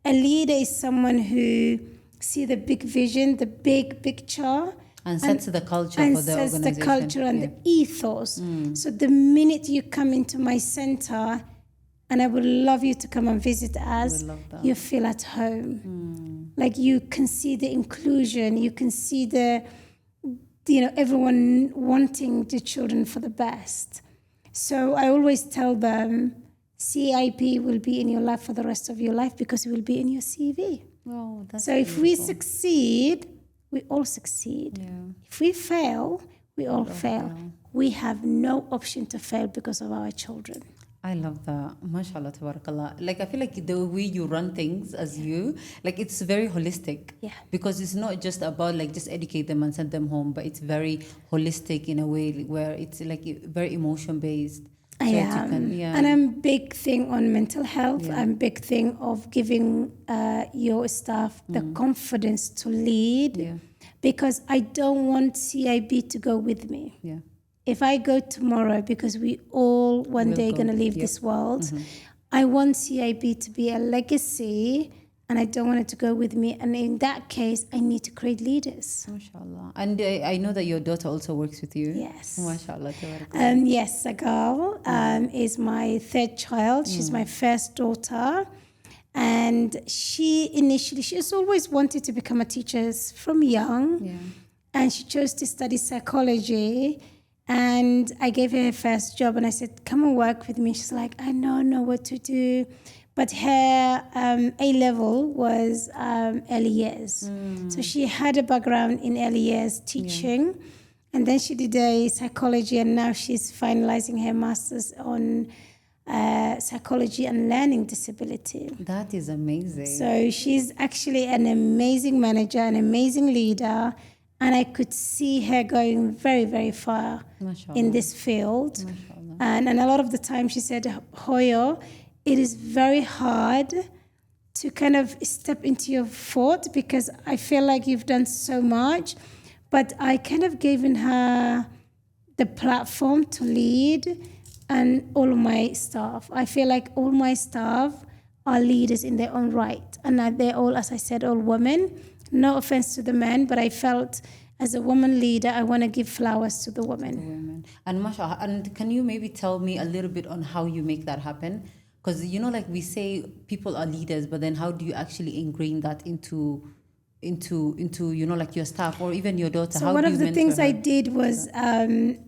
A leader is someone who see the big vision, the big picture, and sets the culture and for the sets organization. the culture and the ethos. So the minute you come into my center, and I would love you to come and visit us, you feel at home. Like you can see the inclusion, you can see everyone wanting the children for the best. So I always tell them, CIP will be in your life for the rest of your life because it will be in your CV. Oh, that's so if we succeed, we all succeed. If we fail, we all fail. We have no option to fail because of our children. I love that. MashaAllah, tabarakallah. Like, I feel like the way you run things as you, like, it's very holistic. Yeah. Because it's not just about, like, just educate them and send them home, but it's very holistic in a way where it's, like, very emotion-based. I am. And I'm big thing on mental health. I'm big thing of giving your staff the confidence to lead because I don't want CIB to go with me. If I go tomorrow, because we all one day going to leave this world, I want CIB to be a legacy and I don't want it to go with me. And in that case, I need to create leaders. MashaAllah. And I know that your daughter also works with you. Yes. MashaAllah. Yes, Sagal is my third child. She's my first daughter. And she's always wanted to become a teacher from young. And she chose to study psychology. And I gave her first job and I said, come and work with me. She's like, I don't know what to do. But her A-level was early years. So she had a background in early years teaching. And then she did a psychology and now she's finalizing her master's on psychology and learning disability. That is amazing. So she's actually an amazing manager, an amazing leader. And I could see her going very, very far in this field. And a lot of the time she said, Hoyo, it is very hard to kind of step into your fort because I feel like you've done so much. But I kind of given her the platform to lead and all of my staff. I feel like all my staff are leaders in their own right. And they're all, as I said, all women. No offense to the men, but I felt as a woman leader, I want to give flowers to the women. And MashaAllah, and can you maybe tell me a little bit on how you make that happen? Because, like we say people are leaders, but then how do you actually ingrain that into like your staff or even your daughter? So one of the things I did was,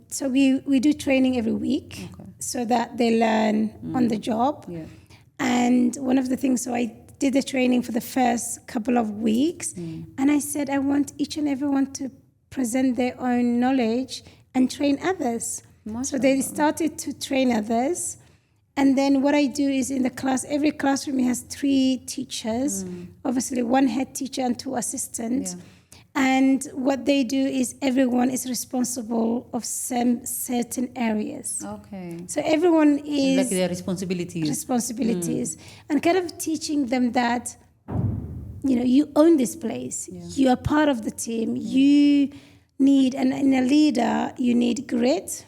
so we do training every week so that they learn on the job. And one of the things, so I did the training for the first couple of weeks. And I said, I want each and everyone to present their own knowledge and train others. So they started to train others. And then what I do is in the class, every classroom has 3 teachers, obviously 1 head teacher and 2 assistants. And what they do is everyone is responsible of some certain areas. So everyone is... Like their responsibilities. And kind of teaching them that, you own this place. You are part of the team. You need, and in a leader, you need grit,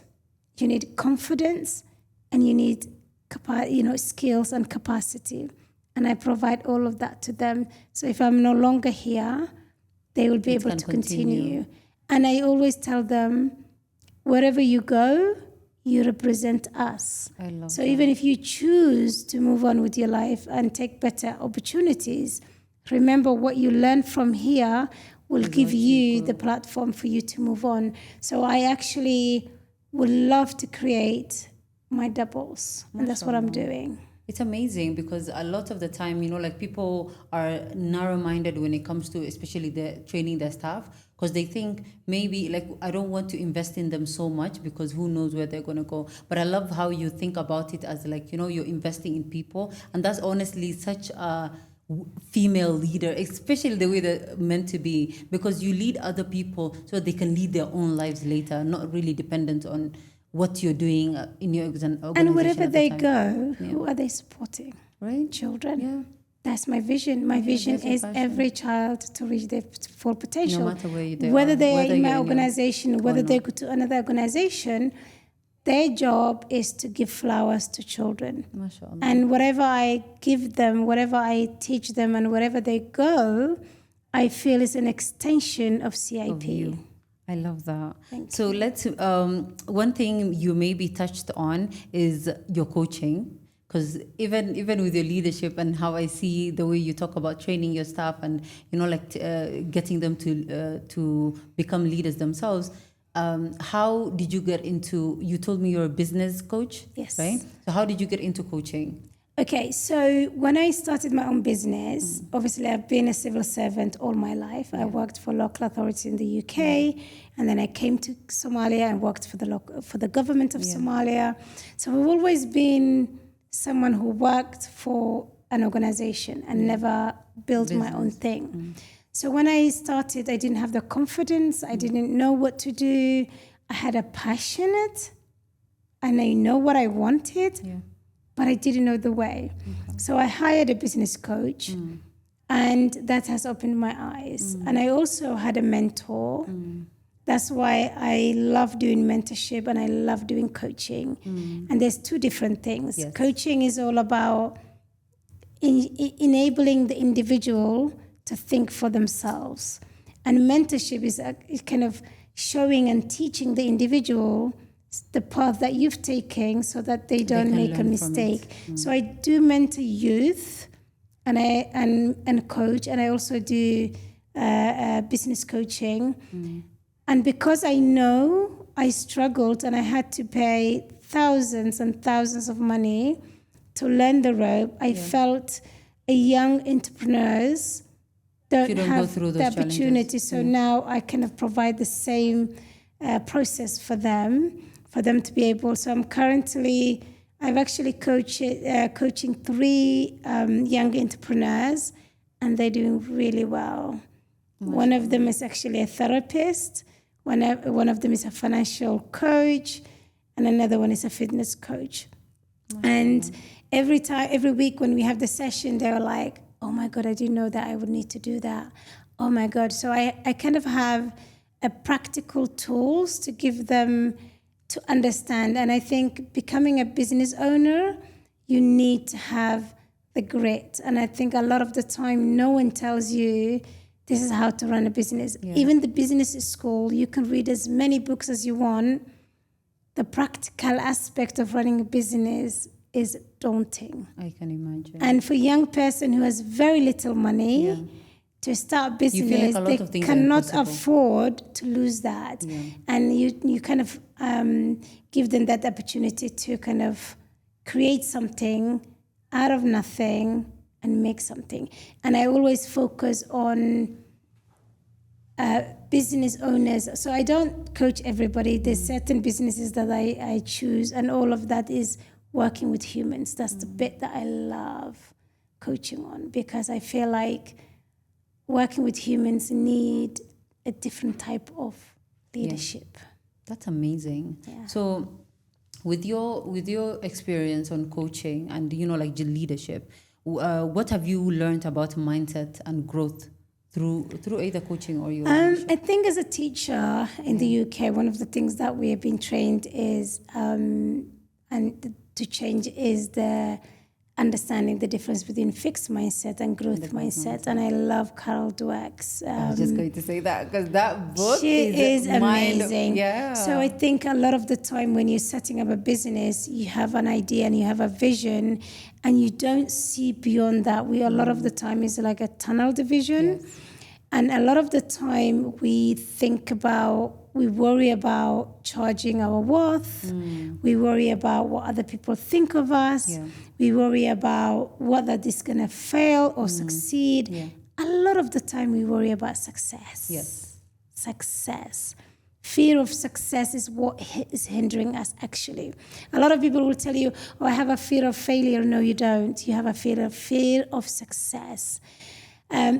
you need confidence, and you need skills and capacity. And I provide all of that to them. So if I'm no longer here, they will be able to continue. And I always tell them, wherever you go, you represent us. I love so that. Even if you choose to move on with your life and take better opportunities, remember what you learn from here will give you the platform for you to move on. So I actually would love to create my doubles, and that's what I'm doing. It's amazing because a lot of the time, people are narrow-minded when it comes to especially the training their staff, because they think maybe I don't want to invest in them so much because who knows where they're going to go. But I love how you think about it as you're investing in people, and that's honestly such a female leader, especially the way they're meant to be, because you lead other people so they can lead their own lives later, not really dependent on what you're doing in your organization. And wherever they go, who are they supporting? Right? Children. Yeah. That's my vision. My vision is every child to reach their full potential. No matter where they whether are. They are in my organization, whether they go to another organization, their job is to give flowers to children. MashaAllah. And whatever I give them, whatever I teach them, and wherever they go, I feel is an extension of CIP. Of you. I love that. So let's, one thing you maybe touched on is your coaching, because even with your leadership and how I see the way you talk about training your staff and, getting them to become leaders themselves, how did you get into, you told me you're a business coach? Yes. Right? So how did you get into coaching? Okay, so when I started my own business, obviously I've been a civil servant all my life. I worked for local authorities in the UK, and then I came to Somalia and worked for the government of Somalia. So I've always been someone who worked for an organization and never built my own thing. So when I started, I didn't have the confidence. I didn't know what to do. I had a passionate, and I know what I wanted. Yeah. But I didn't know the way. Okay. So I hired a business coach, and that has opened my eyes. And I also had a mentor. That's why I love doing mentorship and I love doing coaching. And there's two different things. Yes. Coaching is all about enabling the individual to think for themselves. And mentorship is kind of showing and teaching the individual the path that you've taken so that they don't make a mistake. So I do mentor youth and coach, and I also do business coaching. And because I know I struggled and I had to pay thousands and thousands of money to learn the rope, I felt a young entrepreneurs don't have the opportunity. So now I kind of provide the same process for them to be able. So I've actually coaching 3 young entrepreneurs, and they're doing really well. One of them is actually a therapist. One of them is a financial coach, and another one is a fitness coach. And every week when we have the session, they're like, "Oh my God, I didn't know that I would need to do that. Oh my God." So I kind of have a practical tools to give them to understand. And I think becoming a business owner, you need to have the grit. And I think a lot of the time, no one tells you this is how to run a business. Yeah. Even the business school, you can read as many books as you want. The practical aspect of running a business is daunting. I can imagine. And for a young person who has very little money, to start business, they cannot afford to lose that. Yeah. And you kind of give them that opportunity to kind of create something out of nothing and make something. And I always focus on business owners. So I don't coach everybody. There's certain businesses that I choose, and all of that is working with humans. That's the bit that I love coaching on, because I feel like working with humans need a different type of leadership. Yeah. That's amazing. Yeah. So with your experience on coaching and, like, leadership, what have you learned about mindset and growth through either coaching or your I think as a teacher in the UK, one of the things that we have been trained is, and to change is the understanding the difference between fixed mindset and growth mindset. And I love Carol Dweck's. I was just going to say that because that book is amazing. Yeah. So I think a lot of the time when you're setting up a business, you have an idea and you have a vision and you don't see beyond that. A lot of the time is like a tunnel vision. Yes. And a lot of the time we worry about charging our worth. We worry about what other people think of us. Yeah. We worry about whether this is going to fail or succeed. Yeah. A lot of the time we worry about success. Yes. Success. Fear of success is what is hindering us, actually. A lot of people will tell you, oh, I have a fear of failure. No, you don't. You have a fear of success.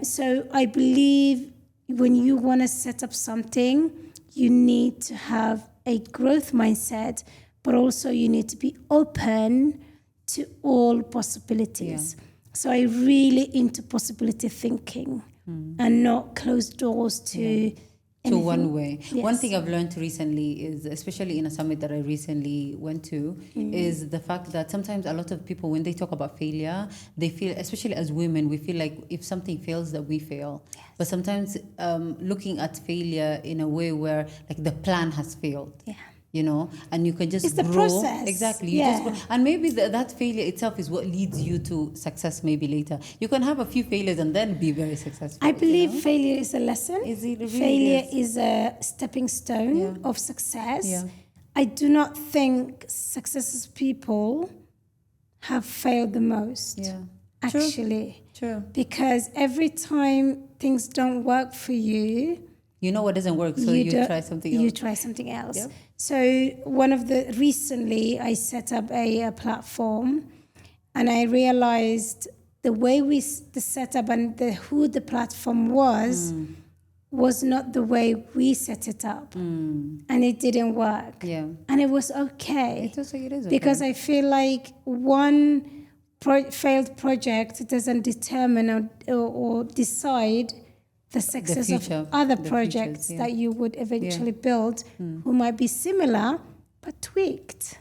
So I believe when you want to set up something, you need to have a growth mindset, but also you need to be open to all possibilities. Yeah. So I really into possibility thinking and not closed doors to anything. One way. Yes. One thing I've learned recently is, especially in a summit that I recently went to, is the fact that sometimes a lot of people, when they talk about failure, they feel, especially as women, we feel like if something fails, that we fail. Yes. But sometimes looking at failure in a way where like the plan has failed. Yeah. You know, and you can just it's grow. The process. Exactly. You just grow. And maybe that failure itself is what leads you to success maybe later. You can have a few failures and then be very successful. I believe failure is a lesson. Is it really failure is a stepping stone of success. Yeah. I do not think successful people have failed the most. Yeah. Actually. True. Because every time things don't work for you, you know what doesn't work, so you try something else. You try something else. Yep. So recently I set up a platform, and I realized the way the setup and who the platform was not the way we set it up, and it didn't work. Yeah, and it was okay. It is okay. Because I feel like one failed project doesn't determine or decide the success of other projects that you would eventually build who might be similar but tweaked.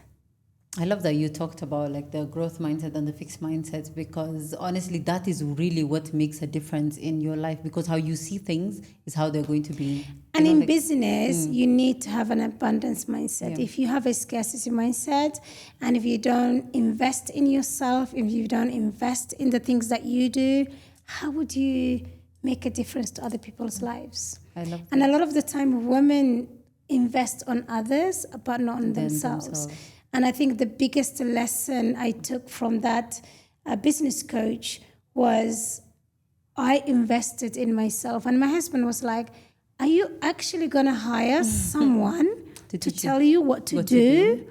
I love that you talked about like the growth mindset and the fixed mindset, because honestly that is really what makes a difference in your life, because how you see things is how they're going to be. And in business, you need to have an abundance mindset. Yeah. If you have a scarcity mindset, and if you don't invest in yourself, if you don't invest in the things that you do, how would you make a difference to other people's lives? I love that. And a lot of the time women invest on others but not on themselves. And I think the biggest lesson I took from that business coach was I invested in myself. And my husband was like, are you actually going to hire someone to tell you what to do?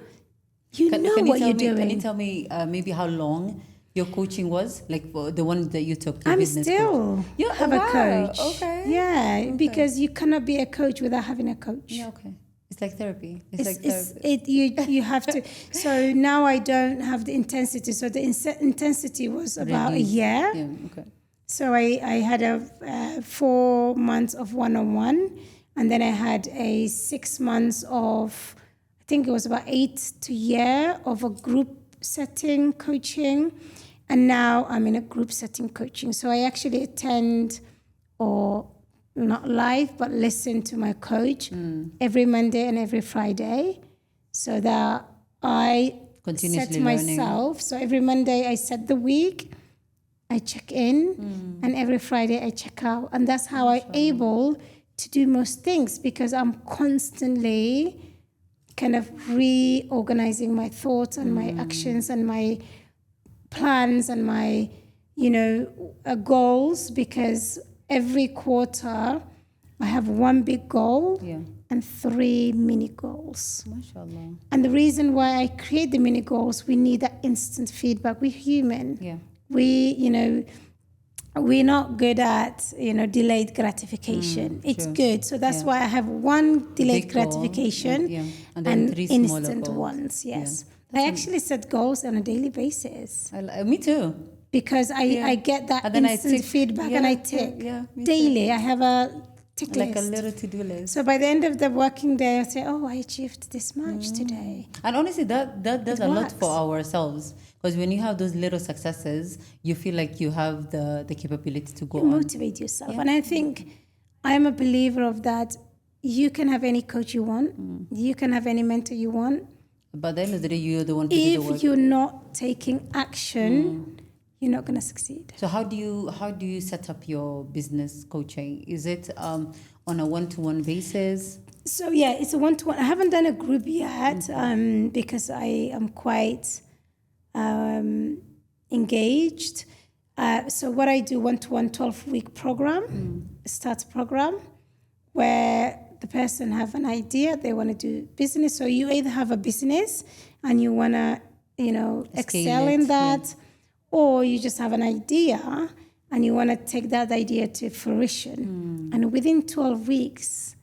You know what you're doing. Can you tell me maybe how long your coaching was, like the one that you took? I'm still have a coach. Okay. Yeah, okay. Because you cannot be a coach without having a coach. Yeah, okay. It's like therapy. You have to. So now I don't have the intensity. So the intensity was about a year. Yeah, okay. So I had 4 months of one-on-one, and then I had a 6 months of, I think it was about 8 to a year of a group setting coaching, and now I'm in a group setting coaching. So I actually attend, or not live, but listen to my coach every Monday and every Friday, so that I continuously set myself. So every Monday I set the week, I check in, and every Friday I check out. And that's how I'm able to do most things, because I'm constantly kind of reorganizing my thoughts and my actions and my plans and my, goals, because every quarter I have one big goal and 3 mini goals. MashaAllah. And the reason why I create the mini goals, we need that instant feedback. We're human. Yeah. We're not good at, delayed gratification. It's good. So that's why I have one delayed gratification and then 3 instant ones. Yes. I actually set goals on a daily basis. Me too. because I get that And then instant feedback and I tick daily. I have a tick like list. a little to-do list. So by the end of the working day, I say, oh, I achieved this much today. And honestly, that does a lot for ourselves. Because when you have those little successes, you feel like you have the capability to go on. Motivate yourself. And I think I'm a believer of that. You can have any coach you want. You can have any mentor you want. But at the end of the day, you're the one who do the work. If you're not taking action, you're not going to succeed. So how do you set up your business coaching? Is it on a one-to-one basis? So yeah, it's a one-to-one. I haven't done a group yet because I am quite engaged. So what I do, one-to-one 12-week program, start program, where the person have an idea, they want to do business. So you either have a business and you want to, excel in that, or you just have an idea and you want to take that idea to fruition. And within 12 weeks,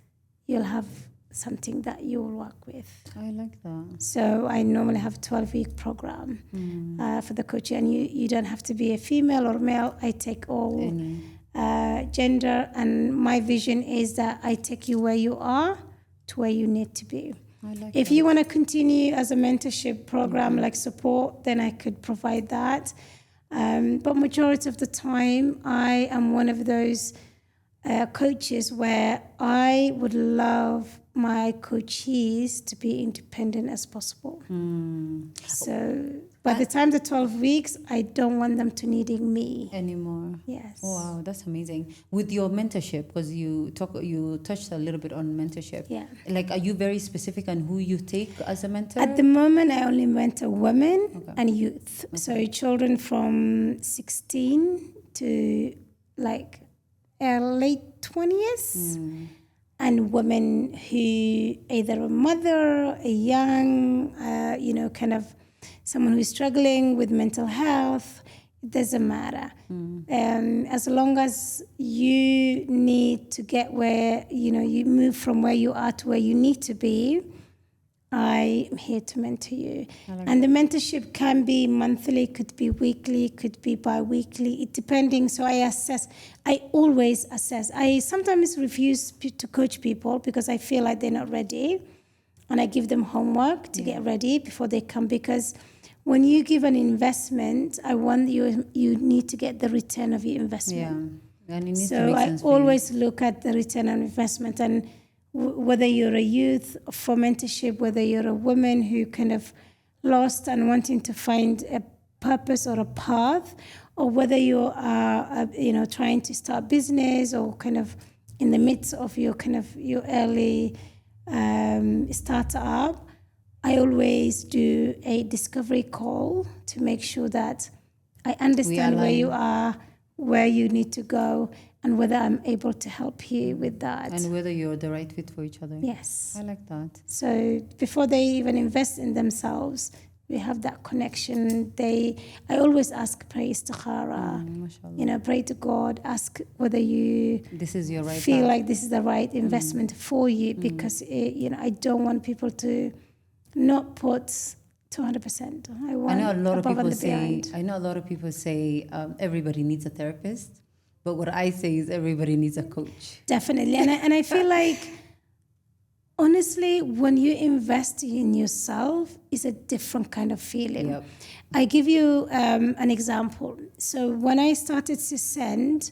you'll have something that you will work with. I like that. So I normally have a 12-week program for the coaching. And you don't have to be a female or male. I take all gender. And my vision is that I take you where you are to where you need to be. If you want to continue as a mentorship program, like support, then I could provide that. But majority of the time, I am one of those coaches where I would love my coachees to be independent as possible. So by the time the 12 weeks, I don't want them to needing me anymore. Yes. Wow, that's amazing. With your mentorship, because you touched a little bit on mentorship. Yeah. Like, are you very specific on who you take as a mentor? At the moment, I only mentor women and youth. So children from 16 to like late 20s. And women who either a mother, a young, kind of someone who's struggling with mental health. It doesn't matter. As long as you need to get where, you move from where you are to where you need to be, I am here to mentor you. And the mentorship can be monthly, could be weekly, could be bi-weekly, depending. So I always assess. I sometimes refuse to coach people because I feel like they're not ready. And I give them homework to get ready before they come, because when you give an investment, I want you need to get the return of your investment. Yeah. And it needs so to make I sense always look at the return on investment, and whether you're a youth for mentorship, whether you're a woman who kind of lost and wanting to find a purpose or a path, or whether you are, trying to start business or kind of in the midst of your early startup, I always do a discovery call to make sure that I understand where you are, where you need to go, and whether I'm able to help you with that. And whether you're the right fit for each other. Yes. I like that. So before they even invest in themselves, we have that connection. I always ask, pray istikhara, pray to God, ask whether this is your right feel path. Like this is the right investment for you, because I don't want people to not put 200%. I know a lot of people say everybody needs a therapist, but what I say is everybody needs a coach. Definitely. And I feel like, honestly, when you invest in yourself, it's a different kind of feeling. Yep. I give you an example. So when I started SISEND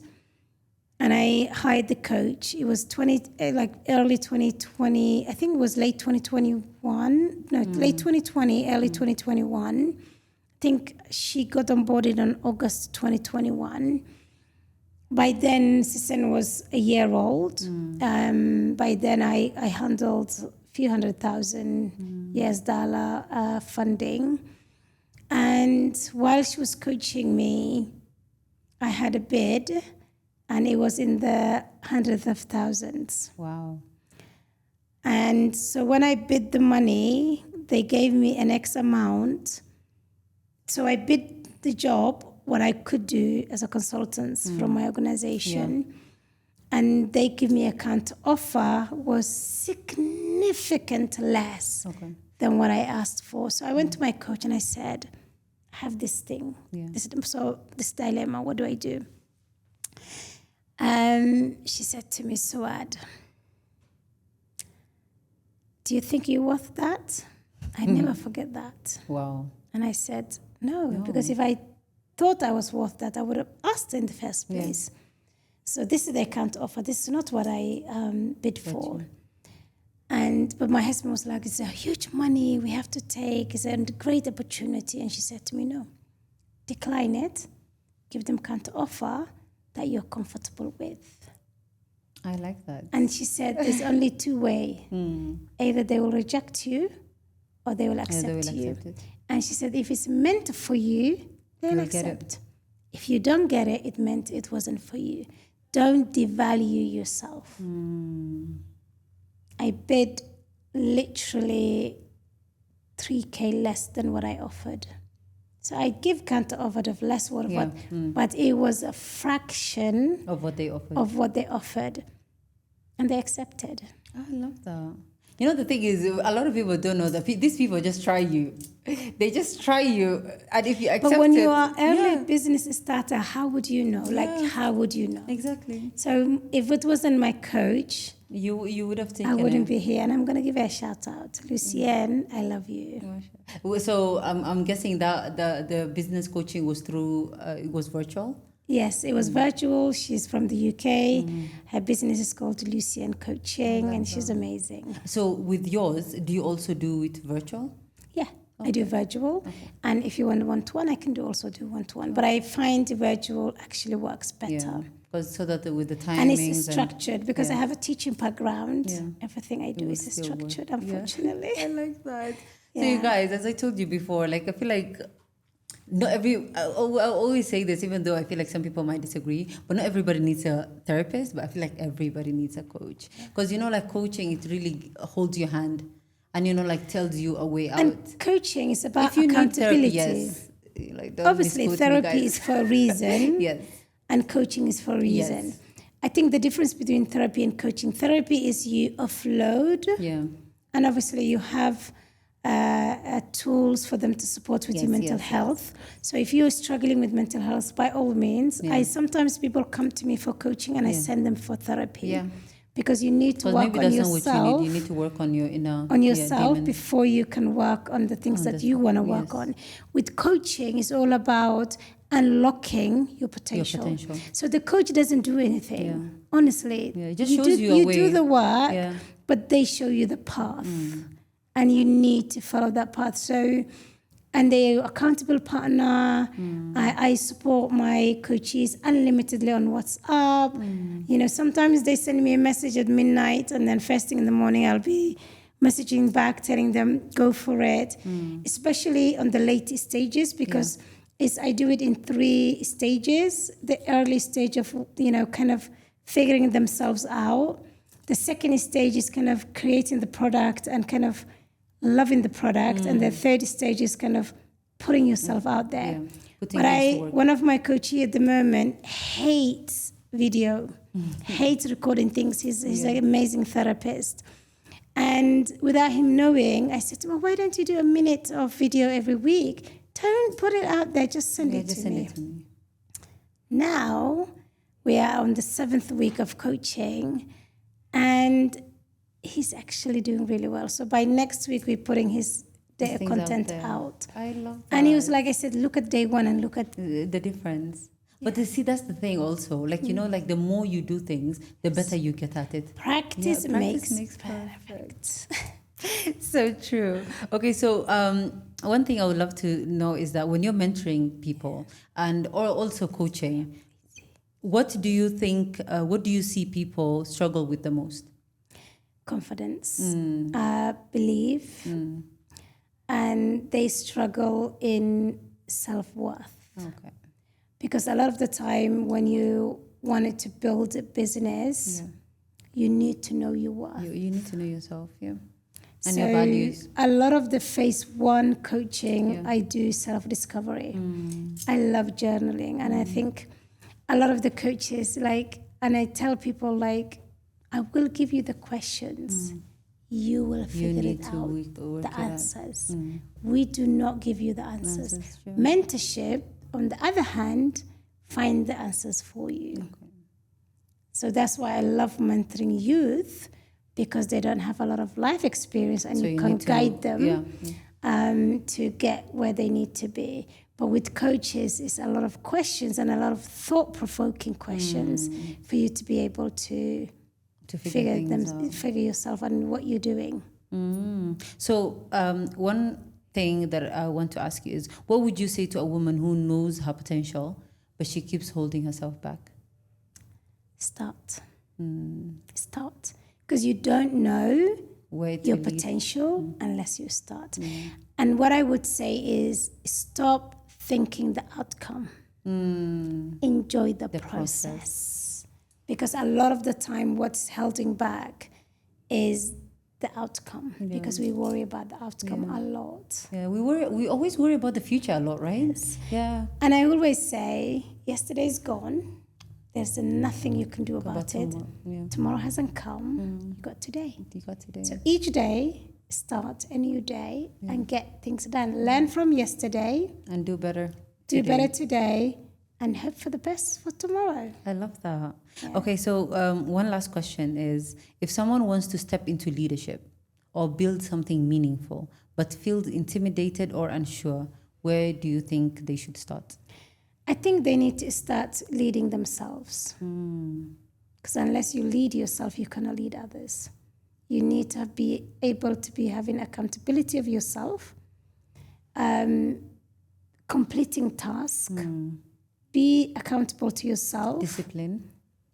and I hired the coach, it was early 2020. I think it was late 2021. No, late 2020, early 2021. I think she got onboarded on August 2021. By then, SISEND was a year old. By then, I handled a few $100,000 funding. And while she was coaching me, I had a bid, and it was in the hundreds of thousands. Wow. And so when I bid the money, they gave me an X amount. So I bid the job, what I could do as a consultant from my organization. Yeah. And they give me a counter offer was significant less than what I asked for. So I went to my coach and I said, have this thing, Yeah. this dilemma. What do I do? She said to me, Suaad, do you think you're worth that? I never forget that. Wow. And I said, no, because if I thought I was worth that, I would have asked in the first place. Yeah. So this is the account offer. This is not what I bid for. But my husband was like, it's a huge money we have to take. It's a great opportunity. And she said to me, no, decline it. Give them counter offer that you're comfortable with. I like that. And she said, there's only two ways. Either they will reject you or they will accept you. And she said, if it's meant for you, they'll accept. If you don't get it, it meant it wasn't for you. Don't devalue yourself. I bid literally 3K less than what I offered. So I give counter offer of less but it was a fraction of what they offered. And they accepted. I love that. You know, the thing is, a lot of people don't know that these people just try you. They just try you. And if you accept it... But when you are early business starter, how would you know? How would you know? Exactly. So if it wasn't my coach... You would have taken I wouldn't be here. And I'm going to give her a shout out. Lucienne, I love you. So I'm guessing that the business coaching was through... it was virtual? Yes, it was virtual. She's from the UK. Her business is called Lucienne Coaching, and she's amazing. So with yours, do you also do it virtual? Yeah, I do virtual. And if you want one-to-one, I can also do one-to-one. But I find virtual actually works better. Yeah, because so that with the timings... And it's structured, because I have a teaching background. Yeah. Everything I do is structured, unfortunately. I like that. Yeah. So you guys, as I told you before, I feel like... I always say this, even though I feel like some people might disagree, but not everybody needs a therapist, but I feel like everybody needs a coach. Because, coaching, it really holds your hand and, tells you a way out. And coaching is about accountability. Yes. Obviously, therapy is for a reason. Yes. And coaching is for a reason. Yes. I think the difference between therapy and coaching, therapy is you offload. Yeah. And obviously you have... tools for them to support with your mental health. So if you're struggling with mental health, by all means, sometimes people come to me for coaching and I send them for therapy. Yeah. Because you need to work on yourself. You need to work on your inner... On yourself before you can work on the things that you want to work on. With coaching, it's all about unlocking your potential. So the coach doesn't do anything. Yeah. Honestly. Yeah, it just shows you a way. You do the work, but they show you the path. And you need to follow that path. So, and they're accountable partner. I support my coaches unlimitedly on WhatsApp. Sometimes they send me a message at midnight, and then first thing in the morning, I'll be messaging back, telling them, go for it. Especially on the late stages, because I do it in 3 stages. The early stage of, kind of figuring themselves out. The second stage is kind of creating the product and kind of loving the product, and the third stage is kind of putting yourself out there. But one of my coaches at the moment hates video, hates recording things. He's an amazing therapist. And without him knowing, I said to him, why don't you do a minute of video every week? Don't put it out there, just send it to me. Now, we are on the 7th week of coaching, and he's actually doing really well. So by next week, we're putting his content out. I love that. And he was like, I said, look at day 1 and look at... the difference. But see, that's the thing also. The more you do things, the better you get at it. Practice makes perfect. So true. Okay, so one thing I would love to know is that when you're mentoring people or also coaching, what do you think, what do you see people struggle with the most? Confidence, belief, and they struggle in self-worth. Okay. Because a lot of the time when you wanted to build a business, you need to know your worth. You need to know yourself, and your values. A lot of the phase 1 coaching, I do self-discovery. I love journaling, and I think a lot of the coaches, and I tell people, I will give you the questions. you will figure it out. The answers. We do not give you the answers. Mentorship, on the other hand, find the answers for you. Okay. So that's why I love mentoring youth, because they don't have a lot of life experience, and so you can guide them to get where they need to be. But with coaches, it's a lot of questions and a lot of thought-provoking questions for you to be able to figure yourself and what you're doing. So one thing that I want to ask you is, what would you say to a woman who knows her potential, but she keeps holding herself back? Start. Start. Because you don't know your potential unless you start. And what I would say is, stop thinking the outcome. Enjoy the process. Because a lot of the time, what's holding back is the outcome, because we worry about the outcome a lot. Yeah, we always worry about the future a lot, right? Yes. Yeah. And I always say, yesterday's gone. There's nothing you can do about it. Tomorrow hasn't come. You got today. So each day, start a new day and get things done. Learn from yesterday. And do better. Do better today. And hope for the best for tomorrow. I love that. Yeah. Okay, so one last question is, if someone wants to step into leadership or build something meaningful, but feels intimidated or unsure, where do you think they should start? I think they need to start leading themselves. Because unless you lead yourself, you cannot lead others. You need to be able to be having accountability of yourself, completing tasks, be accountable to yourself.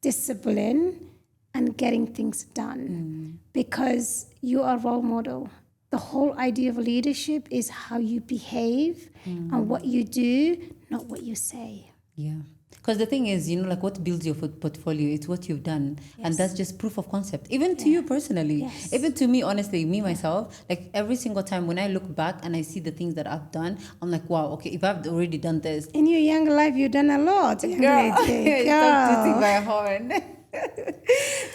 Discipline, and getting things done. Because you are a role model. The whole idea of leadership is how you behave and what you do, not what you say. Yeah. Because the thing is, like what builds your portfolio, it's what you've done. Yes. And that's just proof of concept. Even to you personally. Yes. Even to me, honestly, myself, like every single time when I look back and I see the things that I've done, I'm like, wow, okay, if I've already done this. In your young life, you've done a lot. Girl. Stop tooting my horn.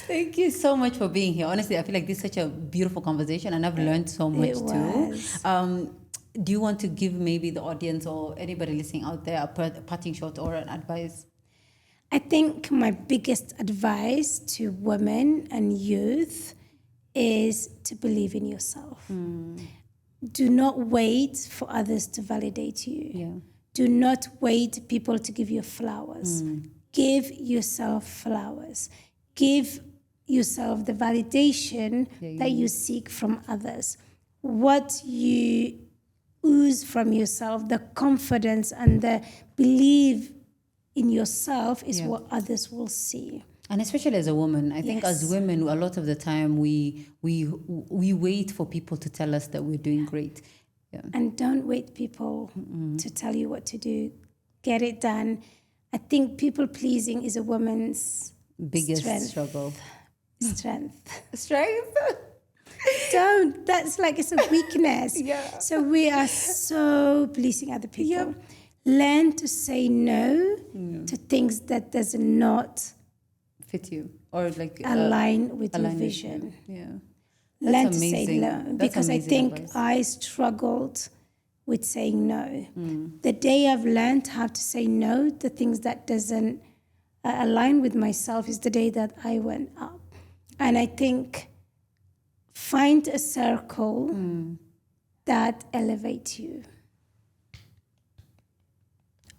Thank you so much for being here. Honestly, I feel like this is such a beautiful conversation, and I've learned so much too. Do you want to give maybe the audience or anybody listening out there a parting shot or an advice? I think my biggest advice to women and youth is to believe in yourself. Do not wait for others to validate you. Do not wait people to give you flowers. Give yourself flowers. Give yourself the validation that you seek from others. What you ooze from yourself, the confidence and the belief in yourself is what others will see. And especially as a woman, I think as women, a lot of the time we wait for people to tell us that we're doing great. And don't wait people to tell you what to do. Get it done. I think people pleasing is a woman's biggest struggle. Strength. That's like, it's a weakness. So we are so pleasing other people. Learn to say no to things that does not fit you or like align with your vision. Learn to say no, because I think I struggled with saying no. The day I've learned how to say no to things that doesn't align with myself is the day that I went up. And I think find a circle that elevates you.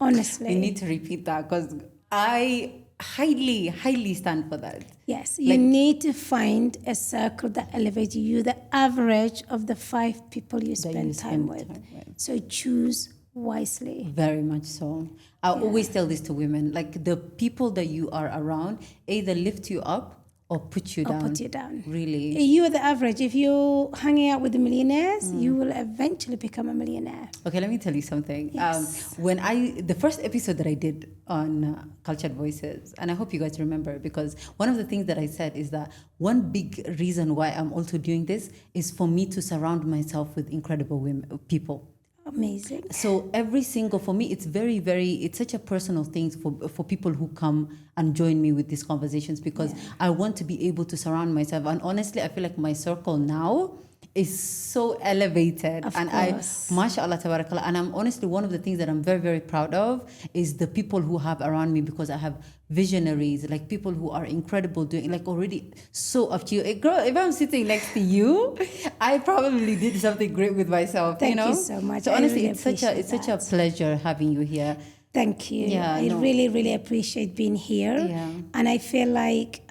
Honestly. You need to repeat that, because I highly stand for that. Yes, you need to find a circle that elevates you. You're the average of the 5 people you spend time with. So choose wisely. Very much so. I always tell this to women, like the people that you are around either lift you up or put you down. Really. You are the average. If you're hanging out with the millionaires, you will eventually become a millionaire. Okay, let me tell you something. Yes. The first episode that I did on Cultured Voices, and I hope you guys remember, because one of the things that I said is that one big reason why I'm also doing this is for me to surround myself with incredible people. Amazing. So every single, for me, it's very, very, it's such a personal thing for people who come and join me with these conversations, because I want to be able to surround myself. And honestly, I feel like my circle now is so elevated. Of and course. mashallah, tabarakallah. And I'm honestly, one of the things that I'm very, very proud of is the people who have around me, because I have visionaries, like people who are incredible, doing like already so up to you. Girl, if I'm sitting next to you, I probably did something great with myself. Thank you know? you so much. So I honestly, really it's such a pleasure having you here. Thank you. Yeah, I really, really appreciate being here. Yeah. And I feel like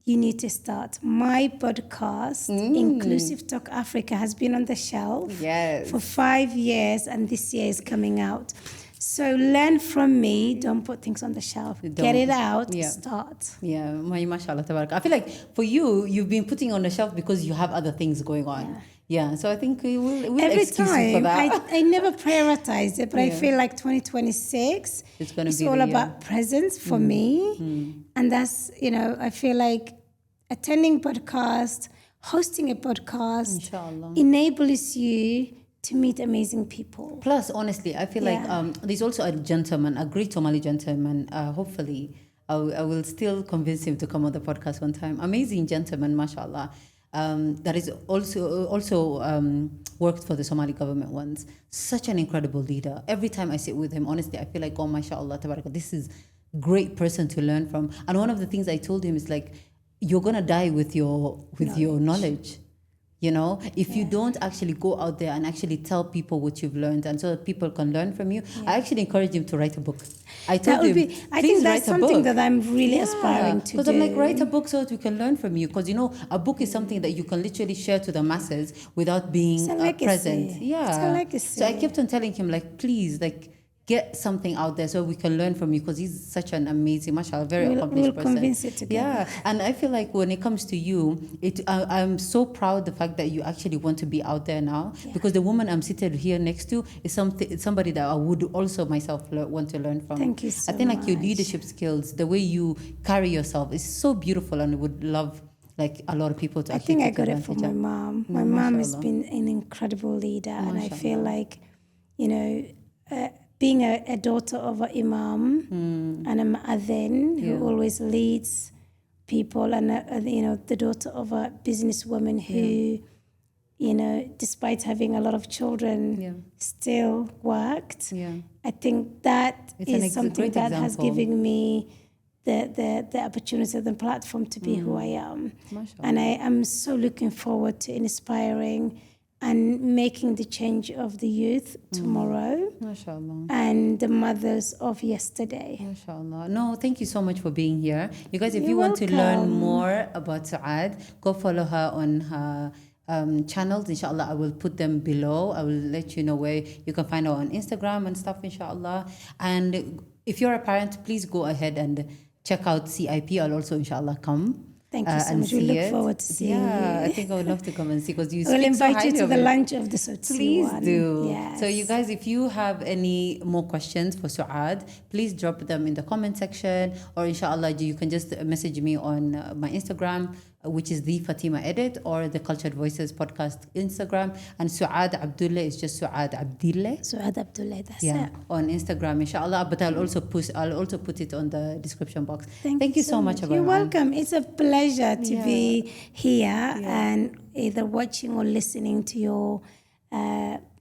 you need to start. My podcast, Inclusive Talk Africa, has been on the shelf for 5 years, and this year is coming out. So learn from me. Don't put things on the shelf. Get it out. Start. Yeah, mashallah, tabarak. I feel like for you, you've been putting on the shelf because you have other things going on. Yeah, so I think we'll Every excuse you for time, that. I never prioritized it, but I feel like 2026 it's all about presence for me. And that's, I feel like attending podcast, hosting a podcast, Inshallah, enables you to meet amazing people. Plus, honestly, I feel like there's also a gentleman, a great Somali gentleman. Hopefully, I will still convince him to come on the podcast one time. Amazing gentleman, mashallah. That is also worked for the Somali government once. Such an incredible leader. Every time I sit with him, honestly, I feel like, oh, mashallah, tabarak, this is great person to learn from. And one of the things I told him is like, you're gonna die with your knowledge. You know, if you don't actually go out there and actually tell people what you've learned, and so that people can learn from you, I actually encourage him to write a book. I told him, I think that's write a something book. that I'm really aspiring to do. Because I'm like, write a book so that we can learn from you. Because, a book is something that you can literally share to the masses without being present. Yeah. It's a legacy. So I kept on telling him, like, please, like, get something out there so we can learn from you, because he's such an amazing, mashallah, very accomplished person. We'll convince it together. Yeah, and I feel like when it comes to you, I'm so proud the fact that you actually want to be out there now, because the woman I'm seated here next to is somebody that I would also myself want to learn from. Thank you so much. I think like your leadership skills, the way you carry yourself is so beautiful, and would love like a lot of people to actually I think I got it from my mom. My mom has been an incredible leader, and I feel like, being a daughter of an imam and a mu'adhin who always leads people, and the daughter of a businesswoman who, despite having a lot of children, still worked. I think that is something that has given me the opportunity and the platform to be who I am. And I am so looking forward to inspiring and making the change of the youth tomorrow. MashaAllah. And the mothers of yesterday. MashaAllah. No, thank you so much for being here. You guys, if You're you want to learn welcome. more about Suaad, go follow her on her channels. Inshallah, I will put them below. I will let you know where you can find her on Instagram and stuff, inshallah. And if you're a parent, please go ahead and check out CIP. I'll also, inshallah, come. Thank you so much. We look forward to seeing you. Yeah, I think I would love to come and see, because you We'll speak so invite you highly to of the it. lunch of the Sotsi Please one. do. Yes. So you guys, if you have any more questions for Suaad, please drop them in the comment section, or inshallah you can just message me on my Instagram, which is the Fatima Edit, or the Cultured Voices podcast Instagram, and Suaad Abdulle is just Suaad Abdulle. Suaad Abdulle, that's Yeah, it. on Instagram, inshallah. But I'll also put it on the description box. Thank you so much. You're welcome. It's a pleasure to be here and either watching or listening to your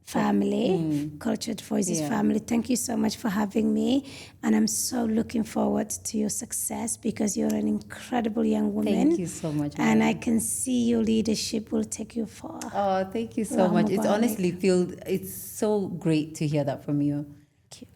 family, Cultured Voices family. Thank you so much for having me. And I'm so looking forward to your success, because you're an incredible young woman. Thank you so much. And I can see your leadership will take you far. Oh, thank you so much. It's honestly it's so great to hear that from you.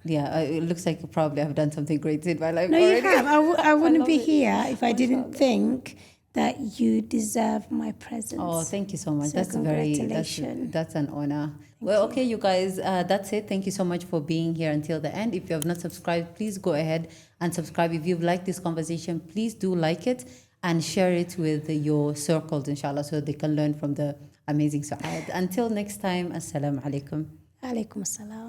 Yeah, it looks like probably I've done something great in my life. No, already. you have. I wouldn't be here if I didn't think that you deserve my presence. Oh, thank you so much. So That's congratulations. that's an honor. Well, okay, you guys, that's it. Thank you so much for being here until the end. If you have not subscribed, please go ahead and subscribe. If you've liked this conversation, please do like it and share it with your circles, inshallah, so they can learn from the amazing Suaad. Until next time, assalamu alaikum. Alaikum assalam.